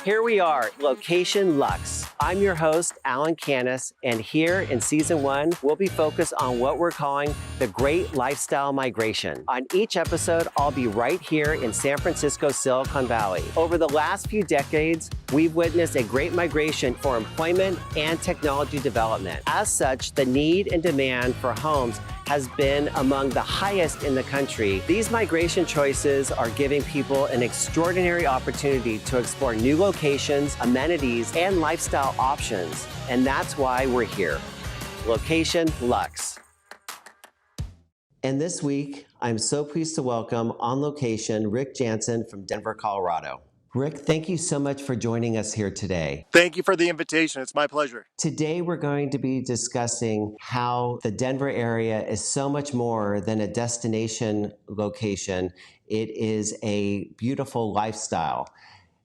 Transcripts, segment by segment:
Here we are, Location Luxe. I'm your host, Alan Canas, and here in Season 1, we'll be focused on what we're calling the Great Lifestyle Migration. On each episode, I'll be right here in San Francisco, Silicon Valley. Over the last few decades, we've witnessed a great migration for employment and technology development. As such, the need and demand for homes has been among the highest in the country. These migration choices are giving people an extraordinary opportunity to explore new locations, amenities, and lifestyle options. And that's why we're here. Location Luxe. And this week, I'm so pleased to welcome on location Rick Janson from Denver, Colorado. Rick, thank you so much for joining us here today. Thank you for the invitation. It's my pleasure. Today, we're going to be discussing how the Denver area is so much more than a destination location. It is a beautiful lifestyle.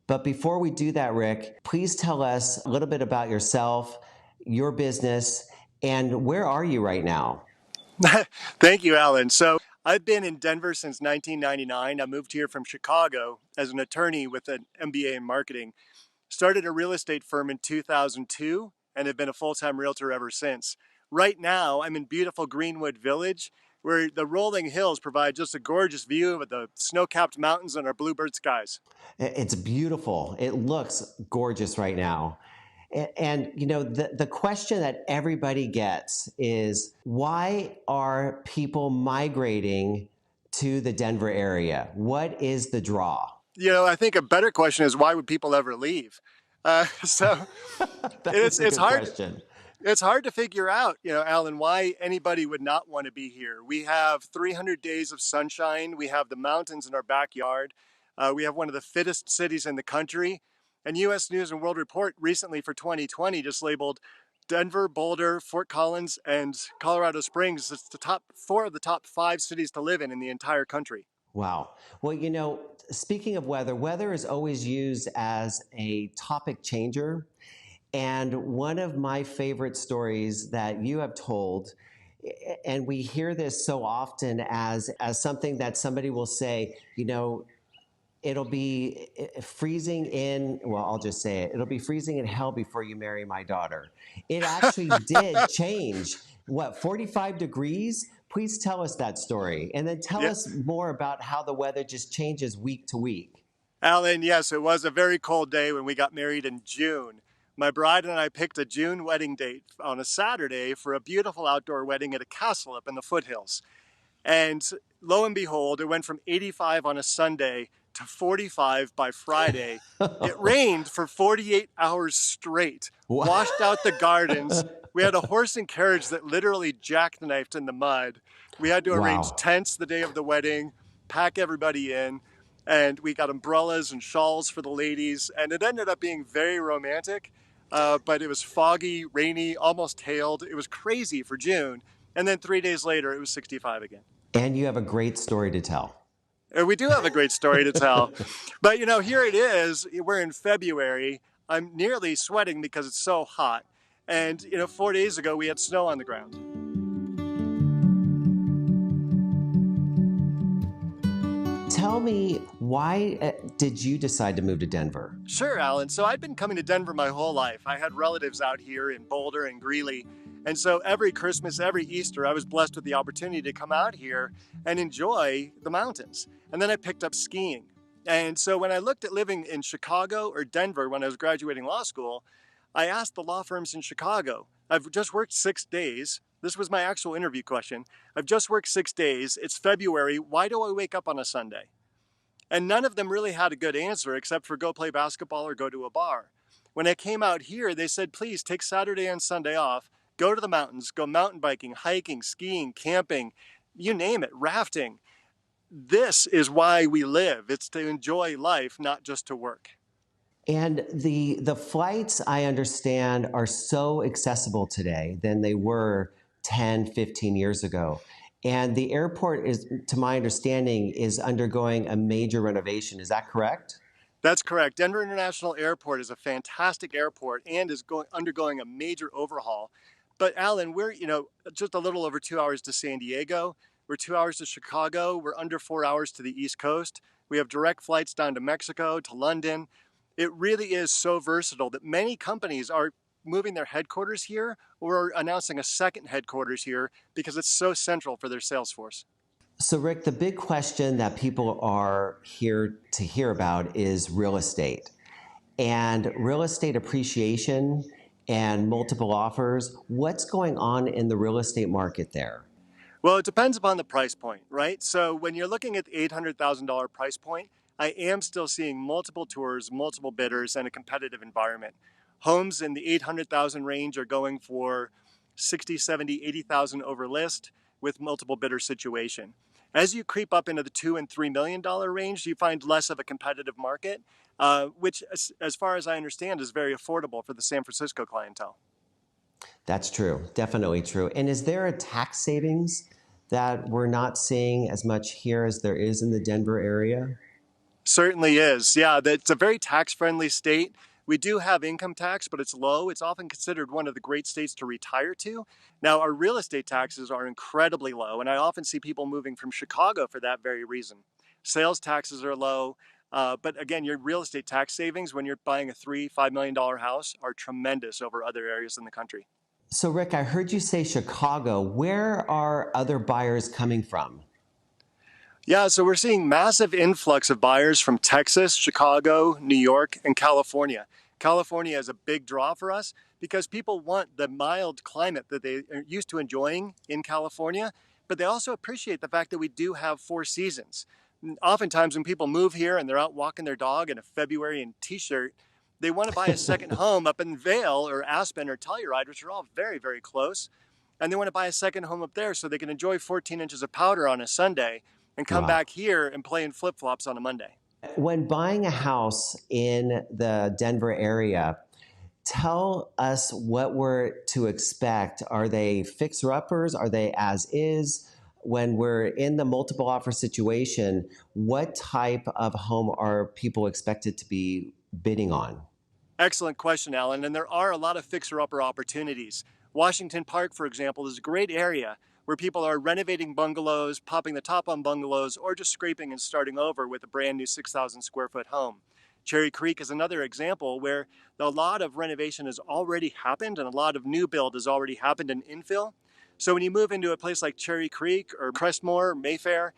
But before we do that, Rick, please tell us a little bit about yourself, your business, and where are you right now? Thank you, Alan. So I've been in Denver since 1999. I moved here from Chicago as an attorney with an MBA in marketing. Started a real estate firm in 2002 and have been a full-time realtor ever since. Right now, I'm in beautiful Greenwood Village, where the rolling hills provide just a gorgeous view of the snow-capped mountains and our bluebird skies. It's beautiful. It looks gorgeous right now. And you know, the question that everybody gets is, why are people migrating to the Denver area? What is the draw? You know, I think a better question is, why would people ever leave? It's hard. Question. It's hard to figure out, you know, Alan, why anybody would not want to be here. We have 300 days of sunshine. We have the mountains in our backyard. We have one of the fittest cities in the country. And U.S. News and World Report recently for 2020 just labeled Denver, Boulder, Fort Collins, and Colorado Springs as the top 4 of the top 5 cities to live in the entire country. Wow. Well, you know, speaking of weather, weather is always used as a topic changer. And one of my favorite stories that you have told, and we hear this so often as something that somebody will say, you know, it'll be freezing in, well, I'll just say it. It'll be freezing in hell before you marry my daughter. It actually did change. What, 45 degrees? Please tell us that story. And then tell us more about how the weather just changes week to week. Alan, yes, it was a very cold day when we got married in June. My bride and I picked a June wedding date on a Saturday for a beautiful outdoor wedding at a castle up in the foothills. And lo and behold, it went from 85 on a Sunday to 45 by Friday. It rained for 48 hours straight, washed out the gardens. We had a horse and carriage that literally jackknifed in the mud. We had to arrange tents the day of the wedding, pack everybody in, and we got umbrellas and shawls for the ladies. And it ended up being very romantic, but it was foggy, rainy, almost hailed. It was crazy for June. And then 3 days later, it was 65 again. And you have a great story to tell. We do have a great story to tell. But, you know, here it is. We're in February. I'm nearly sweating because it's so hot. And, you know, 4 days ago, we had snow on the ground. Tell me, why did you decide to move to Denver? Sure, Alan. So I'd been coming to Denver my whole life. I had relatives out here in Boulder and Greeley. And so every Christmas, every Easter, I was blessed with the opportunity to come out here and enjoy the mountains. And then I picked up skiing. And so when I looked at living in Chicago or Denver when I was graduating law school, I asked the law firms in Chicago, I've just worked 6 days. This was my actual interview question. I've just worked 6 days. It's February. Why do I wake up on a Sunday? And none of them really had a good answer except for go play basketball or go to a bar. When I came out here, they said, please take Saturday and Sunday off. Go to the mountains, go mountain biking, hiking, skiing, camping, you name it, rafting. This is why we live. It's to enjoy life, not just to work. And the flights, I understand, are so accessible today than they were 10, 15 years ago. And the airport is, to my understanding, is undergoing a major renovation. Is that correct? That's correct. Denver International Airport is a fantastic airport and is undergoing a major overhaul. But Alan, we're, you know, just a little over 2 hours to San Diego. We're 2 hours to Chicago. We're under 4 hours to the East Coast. We have direct flights down to Mexico, to London. It really is so versatile that many companies are moving their headquarters here or announcing a second headquarters here because it's so central for their sales force. So, Rick, the big question that people are here to hear about is real estate and real estate appreciation and multiple offers. What's going on in the real estate market there? Well, it depends upon the price point, right? So when you're looking at the $800,000 price point, I am still seeing multiple tours, multiple bidders, and a competitive environment. Homes in the 800,000 range are going for 60, 70, 80,000 over list with multiple bidder situation. As you creep up into the $2 and $3 million range, you find less of a competitive market, which, as far as I understand, is very affordable for the San Francisco clientele. That's true, definitely true. And is there a tax savings that we're not seeing as much here as there is in the Denver area? Certainly is. Yeah, it's a very tax-friendly state. We do have income tax, but it's low. It's often considered one of the great states to retire to. Now, our real estate taxes are incredibly low, and I often see people moving from Chicago for that very reason. Sales taxes are low, but again, your real estate tax savings when you're buying a $3, $5 million house are tremendous over other areas in the country. So, Rick, I heard you say Chicago. Where are other buyers coming from? Yeah, so we're seeing massive influx of buyers from Texas, Chicago, New York, and California. California is a big draw for us because people want the mild climate that they are used to enjoying in California, but they also appreciate the fact that we do have 4 seasons. Oftentimes when people move here and they're out walking their dog in a February t-shirt, they want to buy a second home up in Vail or Aspen or Telluride, which are all very, very close. And they want to buy a second home up there so they can enjoy 14 inches of powder on a Sunday and come Wow. back here and play in flip-flops on a Monday. When buying a house in the Denver area, tell us what we're to expect. Are they fixer-uppers? Are they as is? When we're in the multiple offer situation, what type of home are people expected to be bidding on? Excellent question, Alan. And there are a lot of fixer-upper opportunities. Washington Park, for example, is a great area where people are renovating bungalows, popping the top on bungalows, or just scraping and starting over with a brand new 6,000 square foot home. Cherry Creek is another example where a lot of renovation has already happened and a lot of new build has already happened in infill. So when you move into a place like Cherry Creek or Crestmore, Mayfair,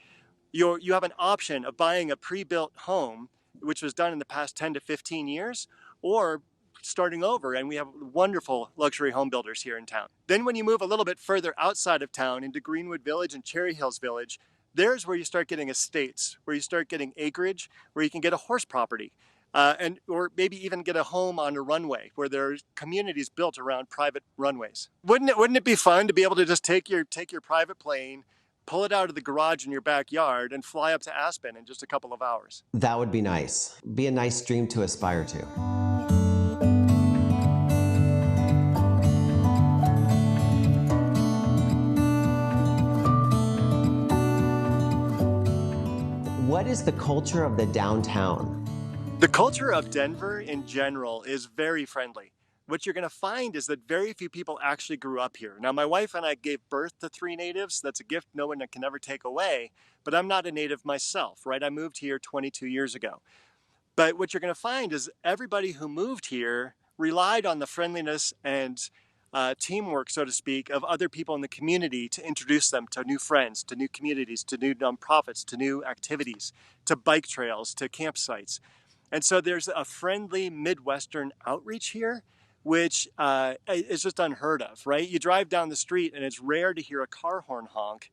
you have an option of buying a pre-built home, which was done in the past 10 to 15 years, or starting over, and we have wonderful luxury home builders here in town. Then when you move a little bit further outside of town into Greenwood Village and Cherry Hills Village, there's where you start getting estates, where you start getting acreage, where you can get a horse property, or maybe even get a home on a runway where there's communities built around private runways. Wouldn't it be fun to be able to just take your private plane, pull it out of the garage in your backyard, and fly up to Aspen in just a couple of hours? That would be nice. Be a nice dream to aspire to. What is the culture of the downtown? The culture of Denver in general is very friendly. What you're going to find is that very few people actually grew up here. Now, my wife and I gave birth to 3 natives. That's a gift no one can ever take away, but I'm not a native myself, right? I moved here 22 years ago. But what you're going to find is everybody who moved here relied on the friendliness and teamwork, so to speak, of other people in the community to introduce them to new friends, to new communities, to new nonprofits, to new activities, to bike trails, to campsites. And so there's a friendly Midwestern outreach here, which is just unheard of, right? You drive down the street and it's rare to hear a car horn honk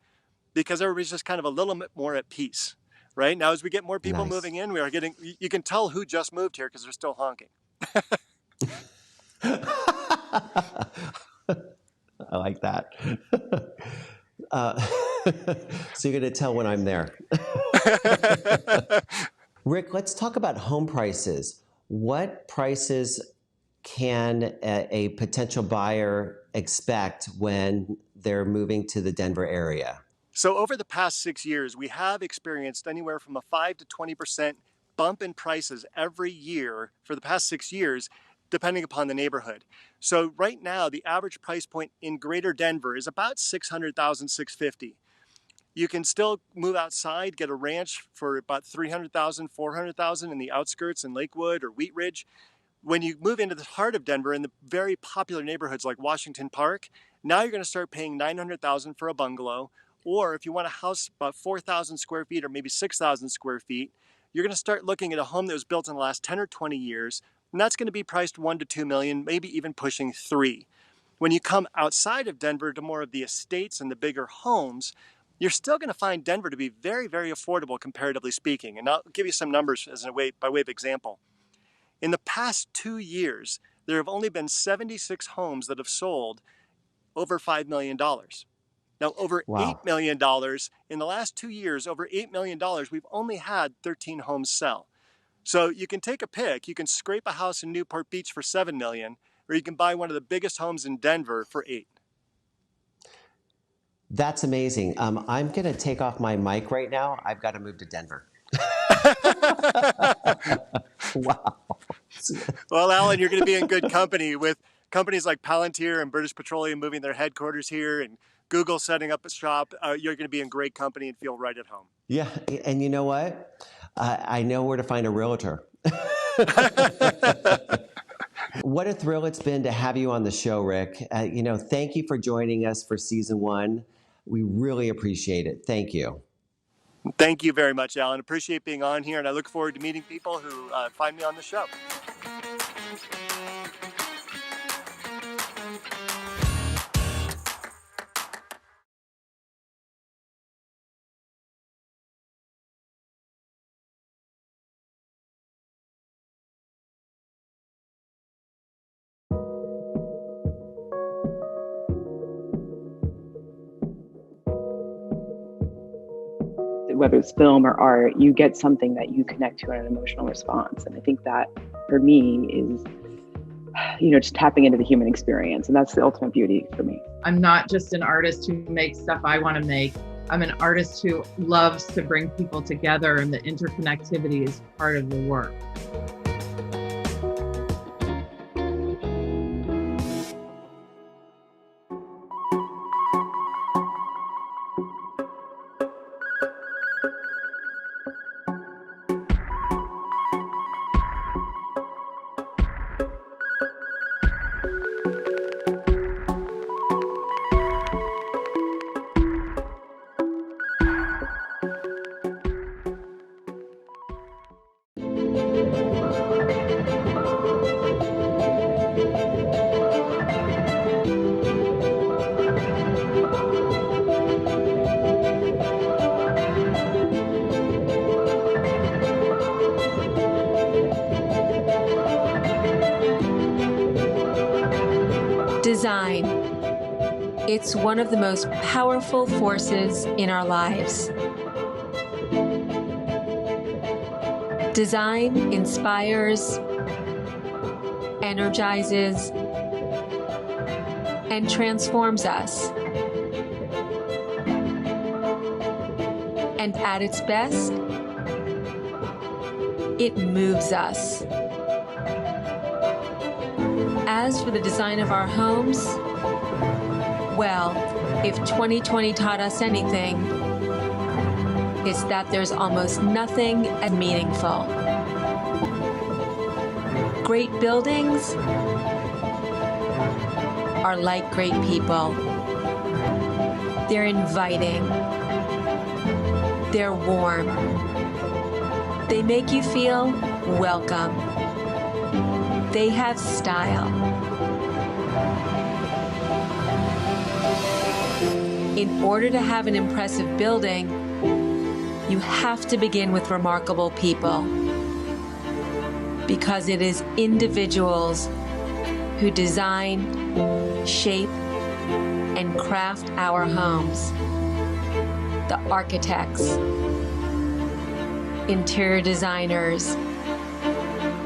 because everybody's just kind of a little bit more at peace, right? Now, as we get more people moving in, you can tell who just moved here because they're still honking. I like that. So you're going to tell when I'm there. Rick, let's talk about home prices. What prices can a potential buyer expect when they're moving to the Denver area? So over the past 6 years, we have experienced anywhere from a 5 to 20% bump in prices every year for the past 6 years, depending upon the neighborhood. So right now, the average price point in Greater Denver is about $600,650. You can still move outside, get a ranch for about $300,000, $400,000 in the outskirts in Lakewood or Wheat Ridge. When you move into the heart of Denver in the very popular neighborhoods like Washington Park, now you're going to start paying $900,000 for a bungalow. Or if you want a house about 4,000 square feet or maybe 6,000 square feet, you're going to start looking at a home that was built in the last 10 or 20 years, and that's going to be priced $1 to $2 million, maybe even pushing $3. When you come outside of Denver to more of the estates and the bigger homes, you're still going to find Denver to be very, very affordable, comparatively speaking. And I'll give you some numbers by way of example. In the past 2 years, there have only been 76 homes that have sold over $5 million. Now, over Wow. $8 million in the last 2 years, over $8 million, we've only had 13 homes sell. So you can take a pick. You can scrape a house in Newport Beach for $7 million, or you can buy one of the biggest homes in Denver for $8. That's amazing. I'm going to take off my mic right now. I've got to move to Denver. Wow. Well, Alan, you're going to be in good company with companies like Palantir and British Petroleum moving their headquarters here and Google setting up a shop. You're going to be in great company and feel right at home. Yeah. And you know what? I know where to find a realtor. What a thrill it's been to have you on the show, Rick. Thank you for joining us for season 1. We really appreciate it. Thank you. Thank you very much, Alan. Appreciate being on here, and I look forward to meeting people who find me on the show. Whether it's film or art, you get something that you connect to in an emotional response. And I think that for me is, just tapping into the human experience. And that's the ultimate beauty for me. I'm not just an artist who makes stuff I want to make. I'm an artist who loves to bring people together, and the interconnectivity is part of the work. Design. It's one of the most powerful forces in our lives. Design inspires, energizes, and transforms us. And at its best, it moves us. As for the design of our homes, well, if 2020 taught us anything, it's that there's almost nothing as meaningful. Great buildings are like great people. They're inviting. They're warm. They make you feel welcome. They have style. In order to have an impressive building, you have to begin with remarkable people, because it is individuals who design, shape, and craft our homes. The architects, interior designers,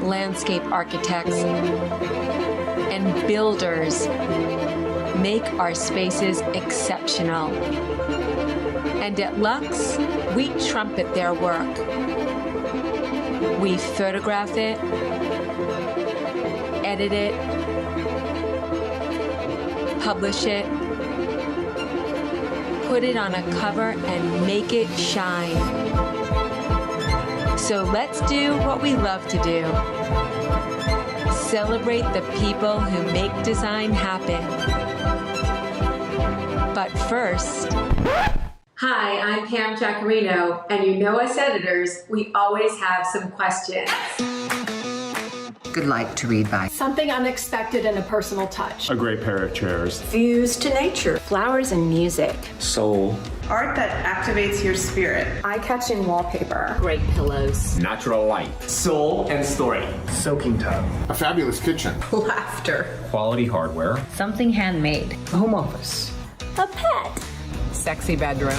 landscape architects, and builders make our spaces exceptional. And at Luxe, we trumpet their work. We photograph it, edit it, publish it, put it on a cover and make it shine. So let's do what we love to do. Celebrate the people who make design happen. But first... Hi, I'm Pam Giacarino, and you know us editors, we always have some questions. Good light to read by. Something unexpected and a personal touch. A great pair of chairs. Views to nature. Flowers and music. Soul. Art that activates your spirit. Eye-catching wallpaper. Great pillows. Natural light. Soul and story. Soaking tub. A fabulous kitchen. Laughter. Quality hardware. Something handmade. A home office. A pet. Sexy bedroom.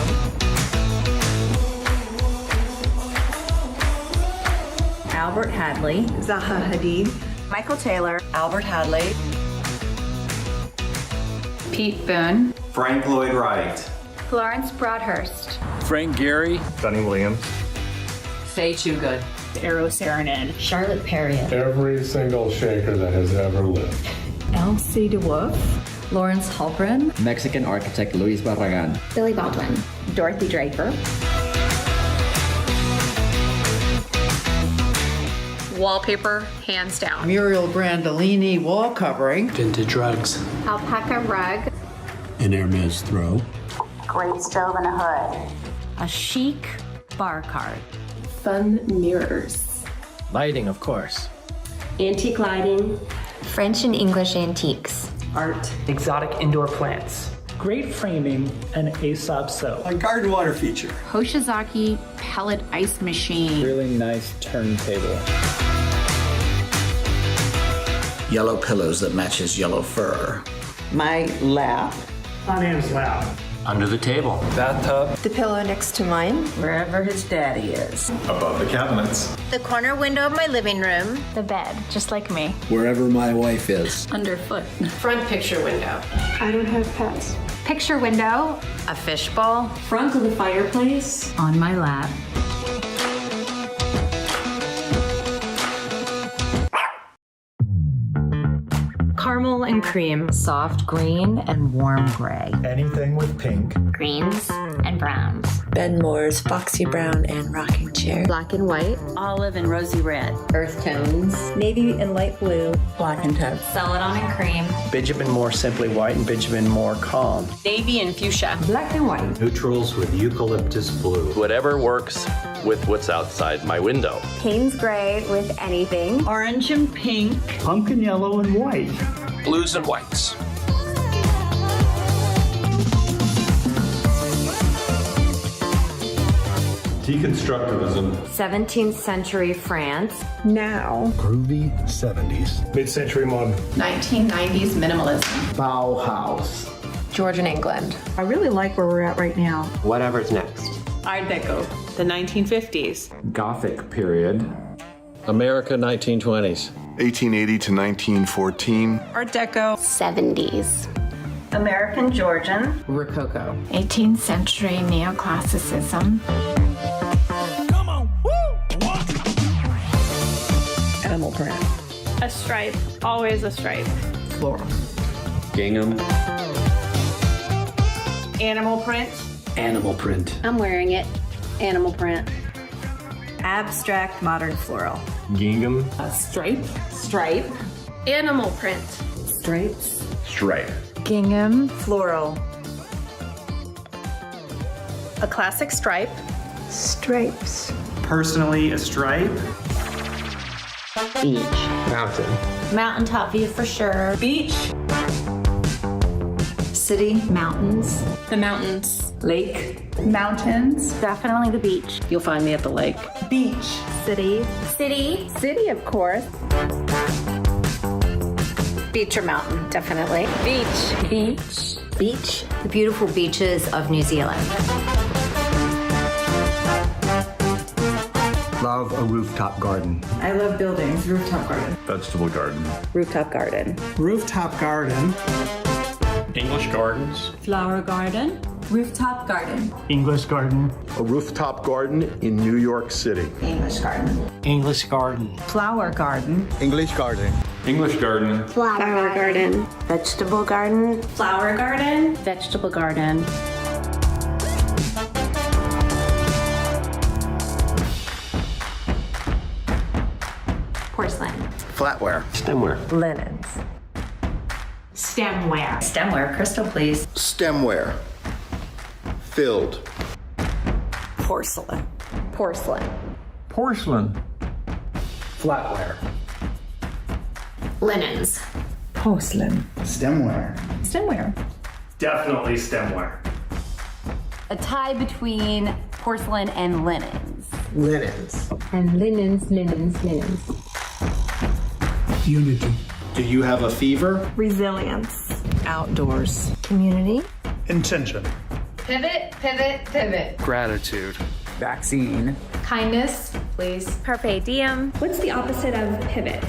Albert Hadley. Zaha Hadid. Michael Taylor. Albert Hadley. Pete Boone. Frank Lloyd Wright. Florence Broadhurst. Frank Gehry. Dunny Williams. Faye Toogood. Eros Saarinen. Charlotte Perrier. Every single shaker that has ever lived. Elsie DeWolf. Lawrence Halprin. Mexican architect Luis Barragan. Billy Baldwin. Dorothy Draper. Wallpaper, hands down. Muriel Brandolini wall covering. Vintage rugs. Alpaca rug. An Hermes throw. Great stove and a hood. A chic bar cart. Fun mirrors. Lighting, of course. Antique lighting. French and English antiques. Art. Exotic indoor plants. Great framing and Aesop sew. A garden water feature. Hoshizaki pellet ice machine. Really nice turntable. Yellow pillows that matches yellow fur. My lap. Anne's lap. Under the table. Bathtub. The pillow next to mine. Wherever his daddy is. Above the cabinets. The corner window of my living room. The bed, just like me. Wherever my wife is. Underfoot. Front picture window. I don't have pets. Picture window. A fishbowl. Front of the fireplace. On my lap. Caramel and cream. Soft green and warm gray. Anything with pink. Greens and browns. Benmore's foxy brown and rocking chair. Black and white. Olive and rosy red. Earth tones. Navy and light blue. Black and taupe. Celadon and cream. Benjamin Moore Simply White and Benjamin Moore Calm. Navy and fuchsia. Black and white. Neutrals with eucalyptus blue. Whatever works with what's outside my window. Payne's gray with anything. Orange and pink. Pumpkin yellow and white. Blues and whites. Deconstructivism. 17th century France. Now. Groovy 70s. Mid-century modern. 1990s minimalism. Bauhaus. Georgian England. I really like where we're at right now. Whatever's next. Art Deco. The 1950s. Gothic period. America 1920s. 1880 to 1914. Art Deco. 70s. American Georgian. Rococo. 18th century neoclassicism. Animal print. A stripe. Always a stripe. Floral. Gingham. Animal print. Animal print. I'm wearing it. Animal print. Abstract modern floral. Gingham. Stripe. Stripe. Animal print. Stripes. Stripe. Gingham floral. A classic stripe. Stripes. Personally, a stripe. Beach. Mountain. Mountaintop view for sure. Beach. City. Mountains. The mountains. Lake. Mountains. Definitely the beach. You'll find me at the lake. Beach. City. City. City, of course. Beach or mountain, definitely. Beach. Beach. Beach. The beautiful beaches of New Zealand. Love a rooftop garden. I love buildings. Rooftop garden. Vegetable garden. Rooftop garden. Rooftop garden. English gardens. Flower garden. Rooftop garden. English garden. A rooftop garden in New York City. English garden. English garden. Flower garden. English garden. English garden. Flower garden. Vegetable garden. Flower garden. Vegetable garden. Flatware. Stemware. Linens. Stemware. Stemware, crystal please. Stemware. Filled. Porcelain. Porcelain. Porcelain. Flatware. Linens. Porcelain. Stemware. Stemware. Definitely stemware. A tie between porcelain and linens. Linens. And linens, linens, linens. Unity. Do you have a fever? Resilience. Outdoors. Community. Intention. Pivot, pivot, pivot. Gratitude. Vaccine. Kindness, please. Carpe diem. What's the opposite of pivot?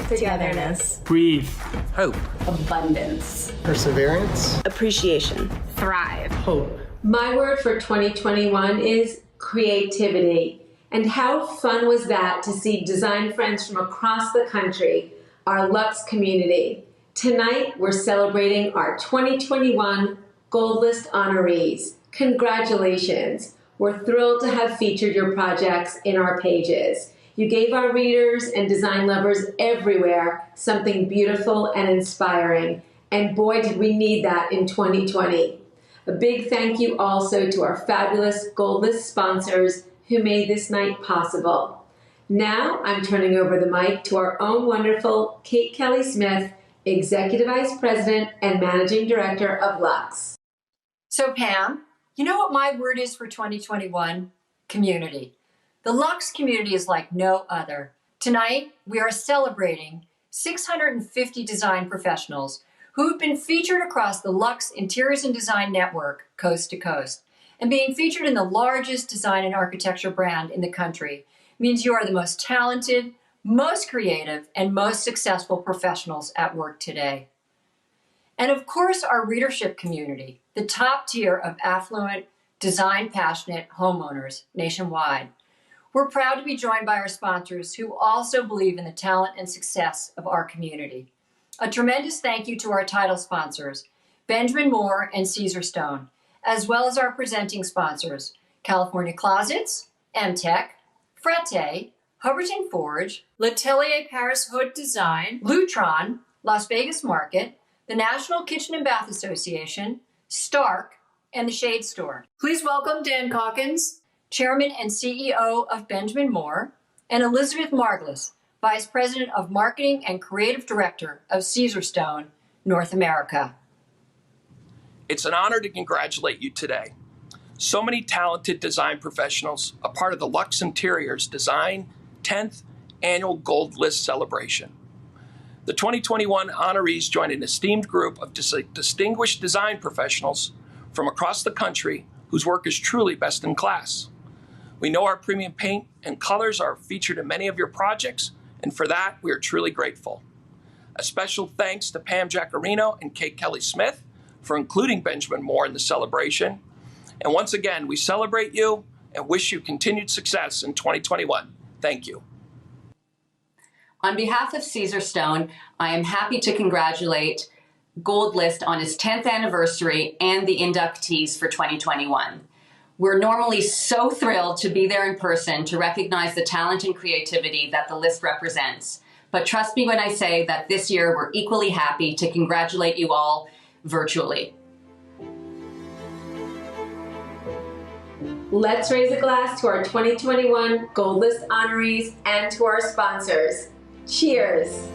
Togetherness. Breathe. Hope. Abundance. Perseverance. Appreciation. Thrive. Hope. My word for 2021 is creativity. And how fun was that to see design friends from across the country, our Luxe community. Tonight, we're celebrating our 2021 Gold List honorees. Congratulations. We're thrilled to have featured your projects in our pages. You gave our readers and design lovers everywhere something beautiful and inspiring. And boy, did we need that in 2020. A big thank you also to our fabulous Gold List sponsors who made this night possible. Now I'm turning over the mic to our own wonderful Kate Kelly-Smith, Executive Vice President and Managing Director of Luxe. So Pam, you know what my word is for 2021? Community. The Luxe community is like no other. Tonight, we are celebrating 650 design professionals who have been featured across the Luxe Interiors and Design Network, coast to coast. And being featured in the largest design and architecture brand in the country means you are the most talented, most creative, and most successful professionals at work today. And of course, our readership community, the top tier of affluent, design-passionate homeowners nationwide. We're proud to be joined by our sponsors who also believe in the talent and success of our community. A tremendous thank you to our title sponsors, Benjamin Moore and Caesar Stone, as well as our presenting sponsors, California Closets, MTech, Frette, Hubbardton Forge, L'Atelier Paris Haute Design, Lutron, Las Vegas Market, the National Kitchen and Bath Association, Stark, and the Shade Store. Please welcome Dan Calkins, Chairman and CEO of Benjamin Moore, and Elizabeth Margulis, Vice President of Marketing and Creative Director of Caesar Stone, North America. It's an honor to congratulate you today. So many talented design professionals, a part of the Luxe Interiors Design 10th Annual Gold List celebration. The 2021 honorees join an esteemed group of distinguished design professionals from across the country whose work is truly best in class. We know our premium paint and colors are featured in many of your projects, and for that, we are truly grateful. A special thanks to Pam Giacarino and Kate Kelly-Smith for including Benjamin Moore in the celebration. And once again, we celebrate you and wish you continued success in 2021. Thank you. On behalf of Caesar Stone, I am happy to congratulate Gold List on its 10th anniversary and the inductees for 2021. We're normally so thrilled to be there in person to recognize the talent and creativity that the list represents. But trust me when I say that this year we're equally happy to congratulate you all virtually. Let's raise a glass to our 2021 Gold List honorees and to our sponsors. Cheers.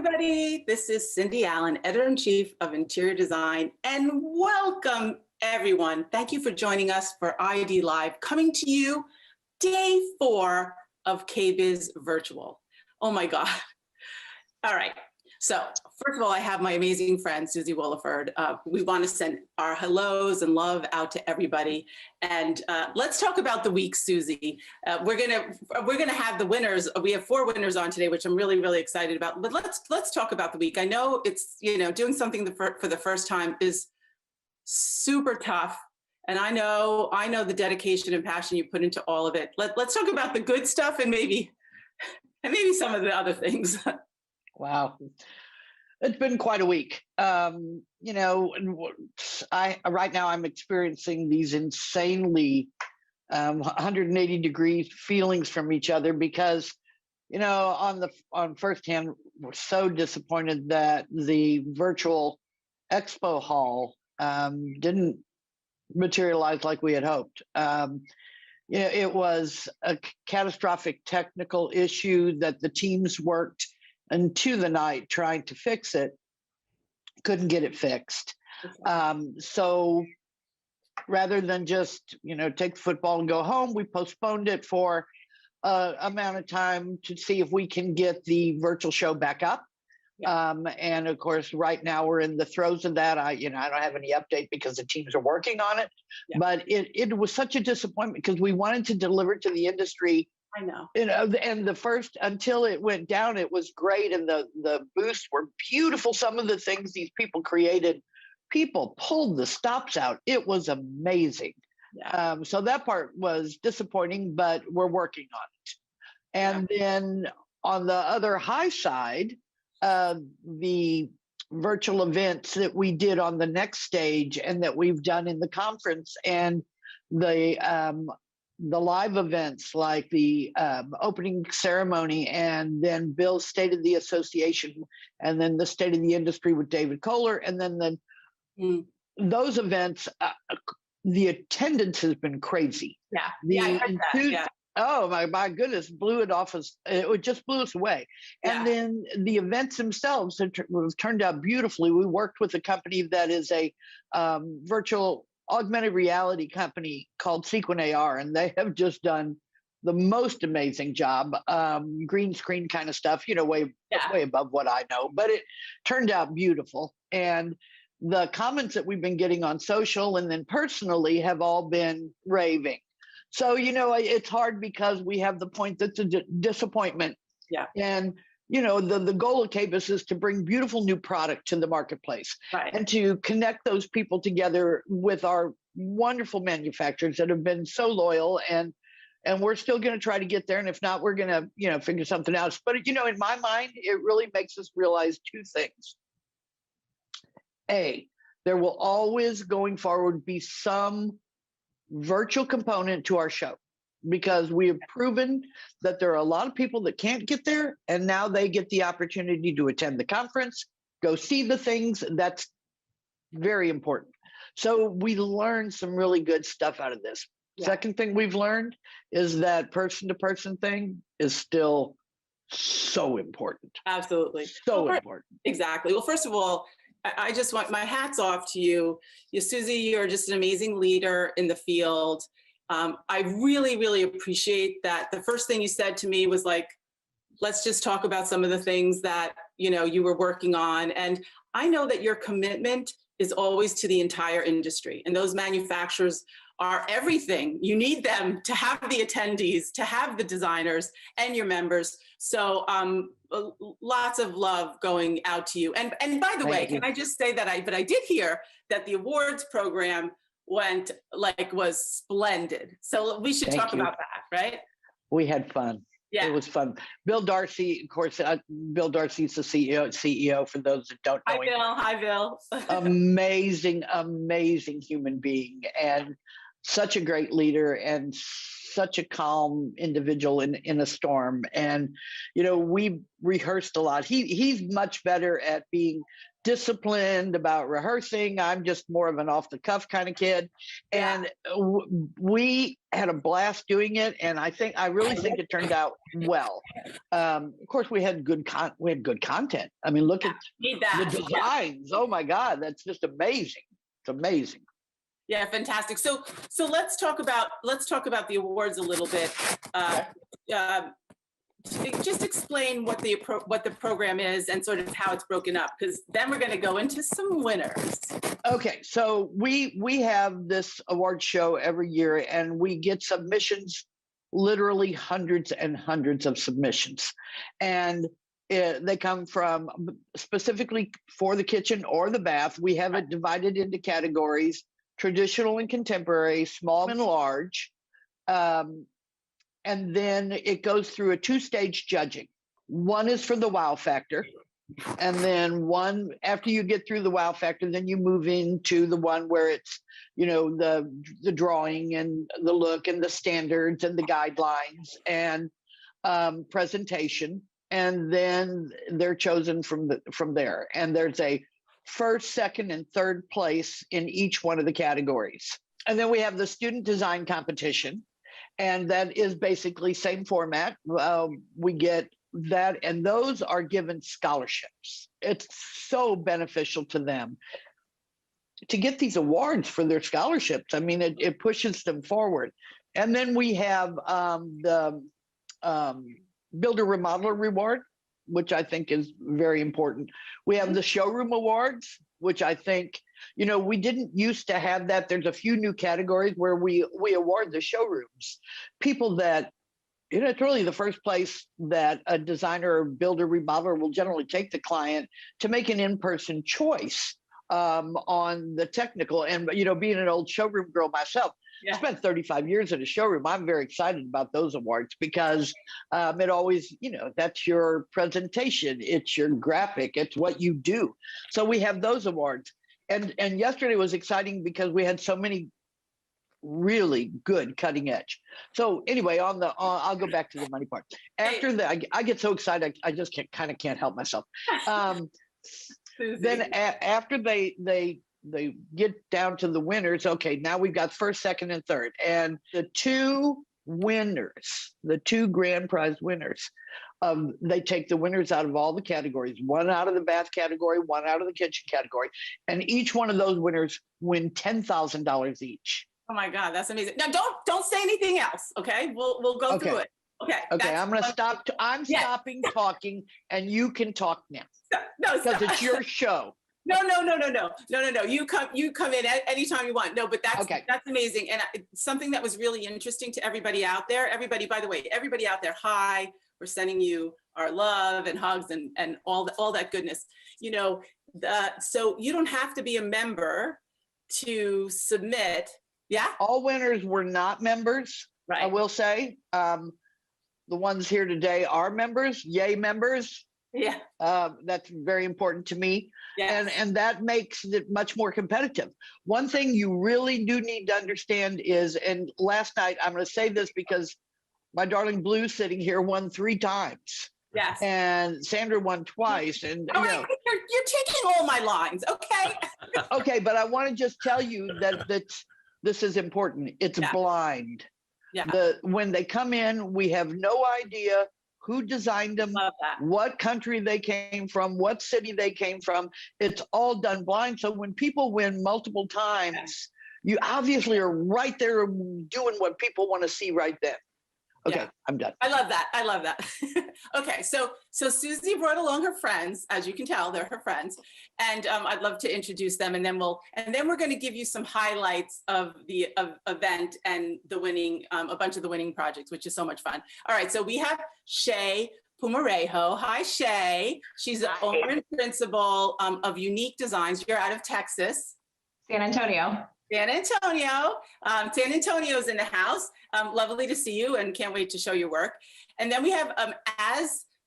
everybody. This is Cindy Allen, Editor-in-Chief of Interior Design, and welcome, everyone. Thank you for joining us for ID Live, coming to you day 4 of KBIS Virtual. Oh my God. All right. So first of all, I have my amazing friend, Susie Williford. We want to send our hellos and love out to everybody. And let's talk about the week, Susie. We're gonna have the winners. We have 4 winners on today, which I'm really, really excited about. But let's talk about the week. I know it's, doing something for the first time is super tough. And I know the dedication and passion you put into all of it. Let's talk about the good stuff and maybe some of the other things. Wow. It's been quite a week. Right now I'm experiencing these insanely 180 degree feelings from each other because, on first hand, we're so disappointed that the virtual expo hall didn't materialize like we had hoped. It was a catastrophic technical issue that the teams worked into the night trying to fix it, couldn't get it fixed. So rather than just, take the football and go home, we postponed it for amount of time to see if we can get the virtual show back up. And of course, right now we're in the throes of that. I don't have any update because the teams are working on it, but it was such a disappointment because we wanted to deliver to the industry. I know. And the first, until it went down, it was great. And the booths were beautiful. Some of the things these people created, people pulled the stops out. It was amazing. So that part was disappointing, but we're working on it. And then on the other high side, the virtual events that we did on the next stage and that we've done in the conference and the live events like the opening ceremony and then Bill's State of the Association and then the State of the Industry with David Kohler. And then those events, the attendance has been crazy. I heard that. Oh my goodness, it just blew us away. And then the events themselves have turned out beautifully. We worked with a company that is a virtual augmented reality company called Sequin AR, and they have just done the most amazing job. Green screen kind of stuff, way above what I know, but it turned out beautiful. And the comments that we've been getting on social and then personally have all been raving. So, it's hard because we have the point that's a disappointment. And the goal of KBIS is to bring beautiful new product to the marketplace and to connect those people together with our wonderful manufacturers that have been so loyal. And we're still going to try to get there. And if not, we're going to, figure something else. But, in my mind, it really makes us realize 2 things. A, there will always going forward be some virtual component to our show, because we have proven that there are a lot of people that can't get there, and now they get the opportunity to attend the conference, go see the things. That's very important. So we learned some really good stuff out of this. Second thing we've learned is that person-to-person thing is still so important. Absolutely. So important. Exactly. Well, first of all, I just want my hats off to you. Susie, you're just an amazing leader in the field. I really, really appreciate that. The first thing you said to me was like, let's just talk about some of the things that, you were working on. And I know that your commitment is always to the entire industry, and those manufacturers are everything. You need them to have the attendees, to have the designers and your members. So lots of love going out to you. And by the way, can I just say that I did hear that the awards program was splended. So we should talk about that, right? We had fun. Yeah. It was fun. Bill Darcy, of course, Bill Darcy's the CEO for those that don't know him. Hi, Bill. Amazing human being. And such a great leader and such a calm individual in a storm. And, we rehearsed a lot. He's much better at being disciplined about rehearsing. I'm just more of an off the cuff kind of kid. And we had a blast doing it. And I really think it turned out well. Of course, we had good content. I mean, look at the designs. Oh my God, that's just amazing. It's amazing. Yeah, fantastic. So let's talk about the awards a little bit. Just explain what the program is and sort of how it's broken up, because then we're going to go into some winners. Okay, so we have this award show every year, and we get submissions, literally hundreds and hundreds of submissions, and they come from specifically for the kitchen or the bath. We have it divided into categories: traditional and contemporary, small and large. And then it goes through a 2-stage judging. One is for the wow factor. And then one, after you get through the wow factor, then you move into the one where it's, the drawing and the look and the standards and the guidelines and presentation. And then they're chosen from there. And there's a first, second, and third place in each one of the categories. And then we have the student design competition. And that is basically same format. We get that, and those are given scholarships. It's so beneficial to them to get these awards for their scholarships. I mean, it pushes them forward. And then we have the Builder Remodeler Reward, which I think is very important. We have the Showroom Awards, which I think, we didn't used to have that. There's a few new categories where we award the showrooms. People that, it's really the first place that a designer or builder remodeler will generally take the client to make an in-person choice on the technical. And, being an old showroom girl myself, I spent 35 years in a showroom. I'm very excited about those awards because it always, that's your presentation. It's your graphic. It's what you do. So we have those awards. And yesterday was exciting because we had so many really good cutting edge. So anyway, I'll go back to the money part. After that, I get so excited, I just can't help myself. Then after they get down to the winners, okay, now we've got first, second, and third. And the two grand prize winners, they take the winners out of all the categories, one out of the bath category, one out of the kitchen category, and each one of those winners win $10,000 each. Oh my God, that's amazing. Now don't say anything else, okay? We'll go through it. Okay, I'm going to stop. I'm stopping talking, and you can talk now. No, because it's your show. No. You come in anytime you want. No, but that's amazing. And something that was really interesting to everybody out there. Everybody, by the way, everybody out there, hi. We're sending you our love and hugs and all that goodness. So you don't have to be a member to submit. Yeah. All winners were not members. Right. I will say the ones here today are members. Yay, members. Yeah. That's very important to me. Yes. And that makes it much more competitive. One thing you really do need to understand is, and last night, I'm going to say this because my darling Blue sitting here won 3 times. Yes. And Sandra won twice. And you're taking all my lines. Okay. Okay. But I want to just tell you that this is important. It's blind. Yeah. When they come in, we have no idea who designed them, what country they came from, what city they came from. It's all done blind. So when people win multiple times, you obviously are right there doing what people want to see right then. Okay, I'm done. I love that. Okay, so Susie brought along her friends. As you can tell, they're her friends, and I'd love to introduce them, and then we're going to give you some highlights of the event and the winning, a bunch of the winning projects, which is so much fun. All right, so we have Shea Pumarejo. Hi, Shea. She's the owner and principal of Unique Designs. You're out of Texas, San Antonio. San Antonio's in the house. Lovely to see you and can't wait to show your work. And then we have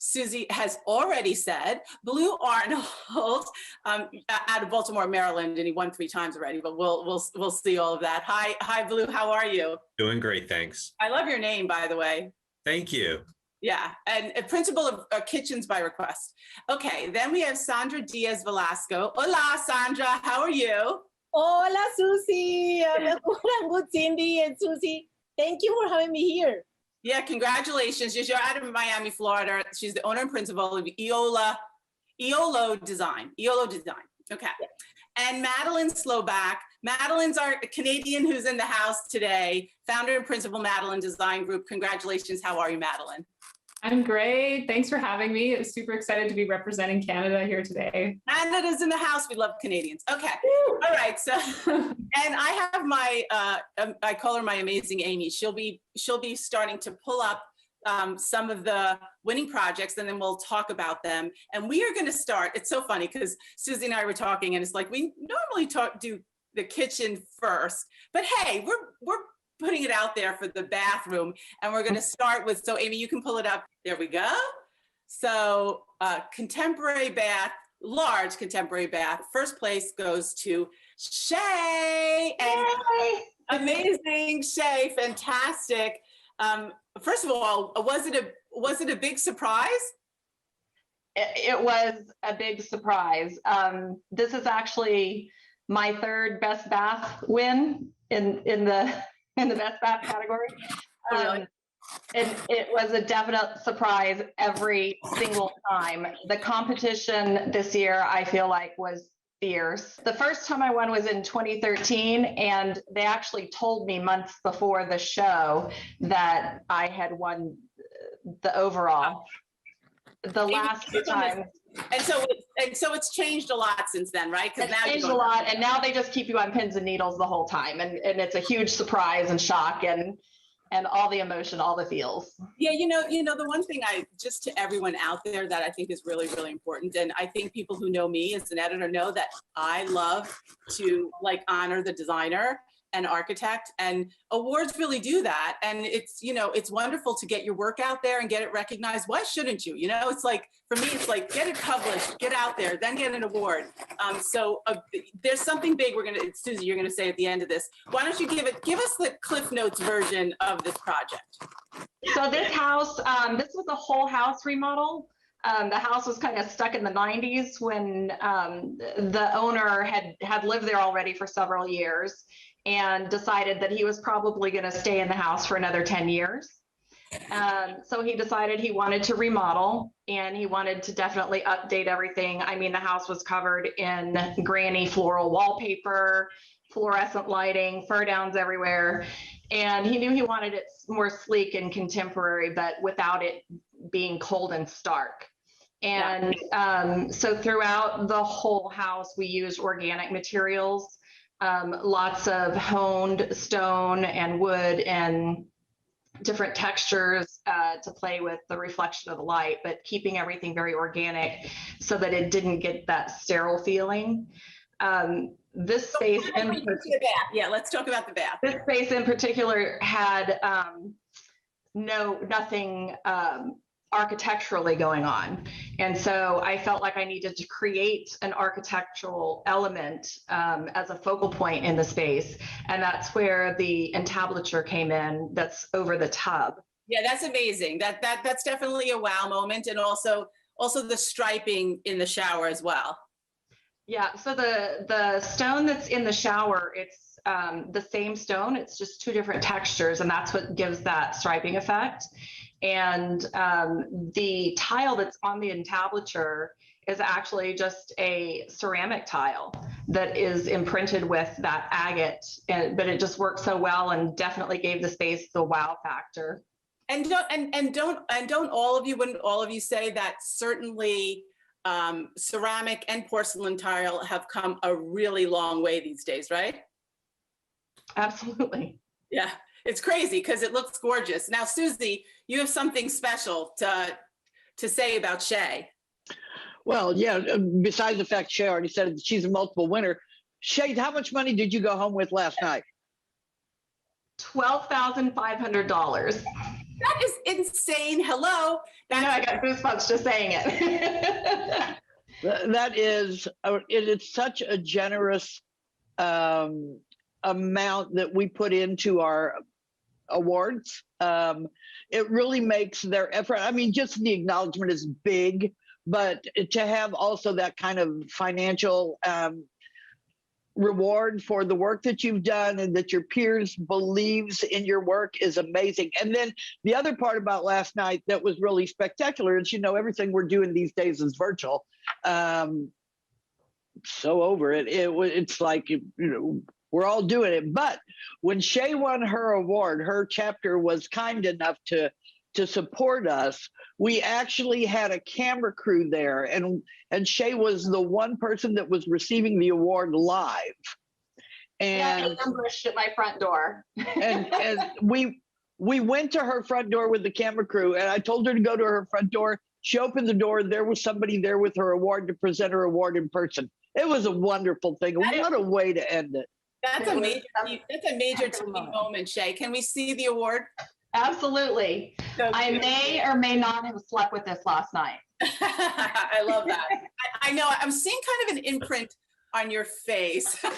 Susie has already said, Blue Arnold out of Baltimore, Maryland, and he won 3 times already, but we'll see all of that. Hi, Blue, how are you? Doing great, thanks. I love your name, by the way. Thank you. Yeah, and a principal of Kitchens by Request. Okay, then we have Sandra Diaz Velasco. Hola, Sandra, how are you? Hola, Susie. I'm good, Cindy and Susie. Thank you for having me here. Yeah, congratulations. You're out of Miami, Florida. She's the owner and principal of Eolo Design. Okay. And Madeline Slowback. Madeline's our Canadian who's in the house today, founder and principal, Madeline Design Group. Congratulations. How are you, Madeline? I'm great. Thanks for having me. I'm super excited to be representing Canada here today. Canada's in the house. We love Canadians. Okay. All right. So, and I have my, I call her my amazing Amy. She'll be starting to pull up some of the winning projects, and then we'll talk about them. And we are going to start. It's so funny because Susie and I were talking, and it's like we normally do the kitchen first, but hey, we're putting it out there for the bathroom, and we're going to start with. So Amy, you can pull it up. There we go. So contemporary bath, large contemporary bath. First place goes to Shea. And amazing, Shea, fantastic. First of all, was it a big surprise? It was a big surprise. This is actually my 3rd best bath win in the best bath category. And it was a definite surprise every single time. The competition this year, I feel like, was fierce. The first time I won was in 2013, and they actually told me months before the show that I had won the overall. The last 2 times. And so it's changed a lot since then, right? It's changed a lot, and now they just keep you on pins and needles the whole time, and it's a huge surprise and shock and all the emotion, all the feels. Yeah, you know, the one thing just to everyone out there that I think is really, really important, and I think people who know me as an editor know that I love to honor the designer and architect, and awards really do that. And it's wonderful to get your work out there and get it recognized. Why shouldn't you? It's like, for me, it's like, get it published, get out there, then get an award. So there's something big Susie, you're gonna say at the end of this. Why don't you give us the Cliff Notes version of this project? So this house, this was a whole house remodel. The house was kind of stuck in the 90s when the owner had lived there already for several years and decided that he was probably going to stay in the house for another 10 years. So he decided he wanted to remodel, and he wanted to definitely update everything. I mean, the house was covered in granny floral wallpaper, fluorescent lighting, fur downs everywhere. And he knew he wanted it more sleek and contemporary, but without it being cold and stark. And so throughout the whole house, we used organic materials, lots of honed stone and wood and different textures to play with the reflection of the light, but keeping everything very organic so that it didn't get that sterile feeling. This space let's talk about the bath. This space in particular had nothing architecturally going on. And so I felt like I needed to create an architectural element as a focal point in the space. And that's where the entablature came in, that's over the tub. Yeah, that's amazing. That's definitely a wow moment. And also the striping in the shower as well. Yeah, so the stone that's in the shower, it's the same stone, it's just 2 different textures, and that's what gives that striping effect. And the tile that's on the entablature is actually just a ceramic tile that is imprinted with that agate, but it just worked so well and definitely gave the space the wow factor. And don't all of you say that certainly ceramic and porcelain tile have come a really long way these days, right? Absolutely. Yeah, it's crazy because it looks gorgeous. Now, Susie, you have something special to say about Shea. Well, yeah, besides the fact Shea already said that she's a multiple winner. Shea, how much money did you go home with last night? $12,500. That is insane. Hello. I know, I got goosebumps just saying it. That is, it is such a generous amount that we put into our awards. It really makes their effort. I mean, just the acknowledgement is big, but to have also that kind of financial reward for the work that you've done and that your peers believes in your work is amazing. And then the other part about last night that was really spectacular is, everything we're doing these days is virtual. So over it. It's like, we're all doing it. But when Shea won her award, her chapter was kind enough to support us. We actually had a camera crew there, and Shea was the one person that was receiving the award live. And ambushed at my front door. and we went to her front door with the camera crew, and I told her to go to her front door. She opened the door. There was somebody there with her award to present her award in person. It was a wonderful thing. What a way to end it. That's a major team moment, Shea. Can we see the award? Absolutely. I may or may not have slept with this last night. I love that. I know. I'm seeing kind of an imprint on your face. Okay,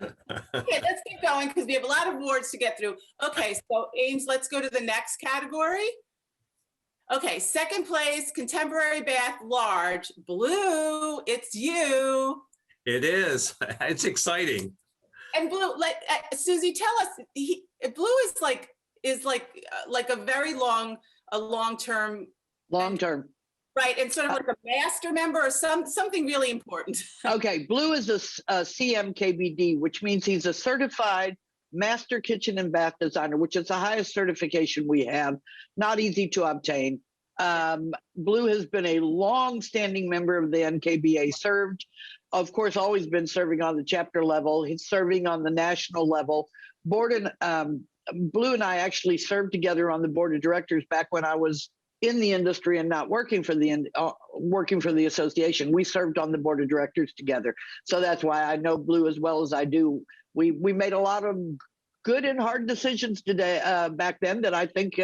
let's keep going because we have a lot of awards to get through. Okay, so Ames, let's go to the next category. Okay, second place, contemporary bath, large. Blue, it's you. It is. It's exciting. And Blue, Susie, tell us. Blue is like a very long-term. Long-term. Right, and sort of like a master member or something really important. Okay, Blue is a CMKBD, which means he's a certified master kitchen and bath designer, which is the highest certification we have. Not easy to obtain. Blue has been a long-standing member of the NKBA, served, of course, always been serving on the chapter level. He's serving on the national level. Blue and I actually served together on the board of directors back when I was in the industry and not working for the association. We served on the board of directors together. So that's why I know Blue as well as I do. We made a lot of good and hard decisions today back then that I think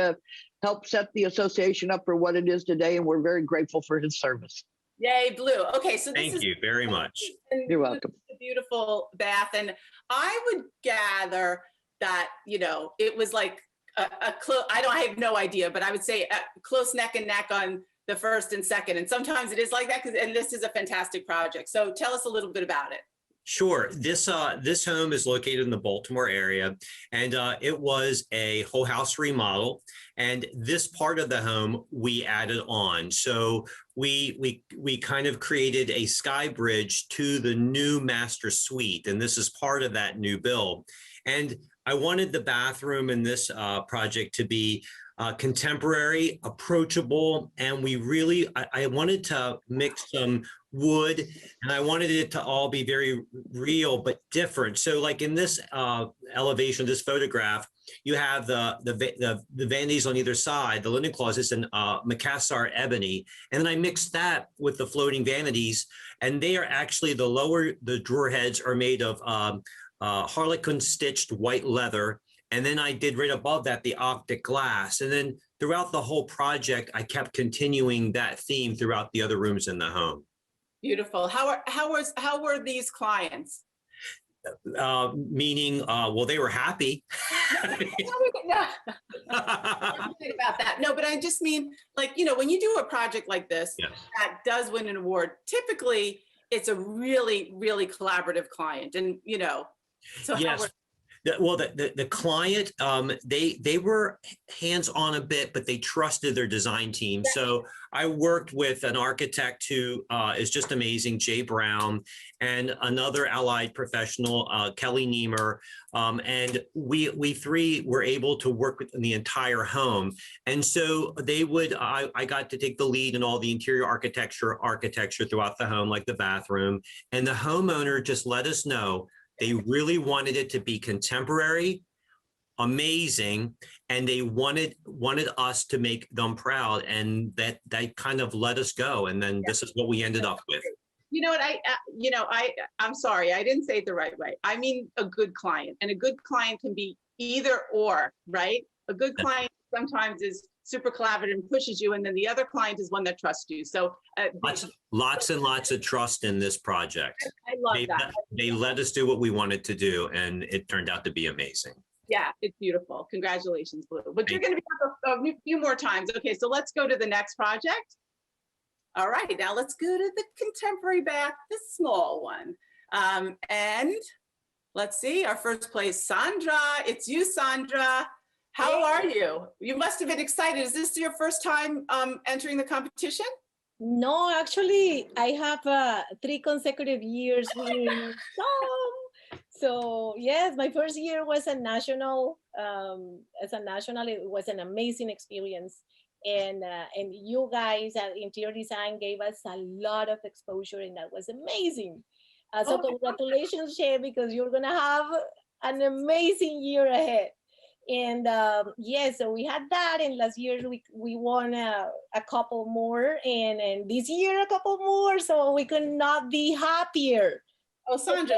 helped set the association up for what it is today. And we're very grateful for his service. Yay, Blue. Okay, so thank you very much. You're welcome. A beautiful bath. And I would gather that, it was like I have no idea, but I would say a close neck and neck on the first and second. And sometimes it is like that, and this is a fantastic project. So tell us a little bit about it. Sure. This home is located in the Baltimore area, and it was a whole house remodel. And this part of the home we added on. So we kind of created a sky bridge to the new master suite, and this is part of that new build. And I wanted the bathroom in this project to be contemporary, approachable, and I wanted to mix some wood, and I wanted it to all be very real but different. So like in this elevation, this photograph, you have the vanities on either side, the linen closets, and Macassar ebony, and then I mixed that with the floating vanities, and they are actually the drawer heads are made of harlequin stitched white leather. And then I did right above that the optic glass. And then throughout the whole project, I kept continuing that theme throughout the other rooms in the home. Beautiful. How were these clients? Meaning, well, they were happy. No. About that. No, but I just mean, when you do a project like this, yes, that does win an award, typically it's a really, really collaborative client. And, so yes. Well, the client, they were hands-on a bit, but they trusted their design team. So I worked with an architect who is just amazing, Jay Brown, and another allied professional, Kelly Niemer. And we three were able to work with the entire home. And so I got to take the lead in all the interior architecture throughout the home, like the bathroom. And the homeowner just let us know they really wanted it to be contemporary, amazing, and they wanted us to make them proud, and that kind of let us go. And then this is what we ended up with. You know what? I'm sorry, I didn't say it the right way. I mean a good client, and a good client can be either or, right? A good client sometimes is super collaborative and pushes you, and then the other client is one that trusts you. So lots and lots of trust in this project. I love that. They let us do what we wanted to do, and it turned out to be amazing. Yeah, it's beautiful. Congratulations, Blue. But you're going to be up a few more times. Okay, so let's go to the next project. All right, now let's go to the contemporary bath, the small one. And let's see, our first place, Sandra. It's you, Sandra. How are you? You must have been excited. Is this your first time entering the competition? No, actually, I have 3 consecutive years winning some. So yes, my first year was a national. It was an amazing experience, and you guys at Interior Design gave us a lot of exposure, and that was amazing. So congratulations, Shea, because you're gonna have an amazing year ahead. And yes, so we had that, and last year we won a couple more, and this year a couple more, so we could not be happier. Oh, Sandra,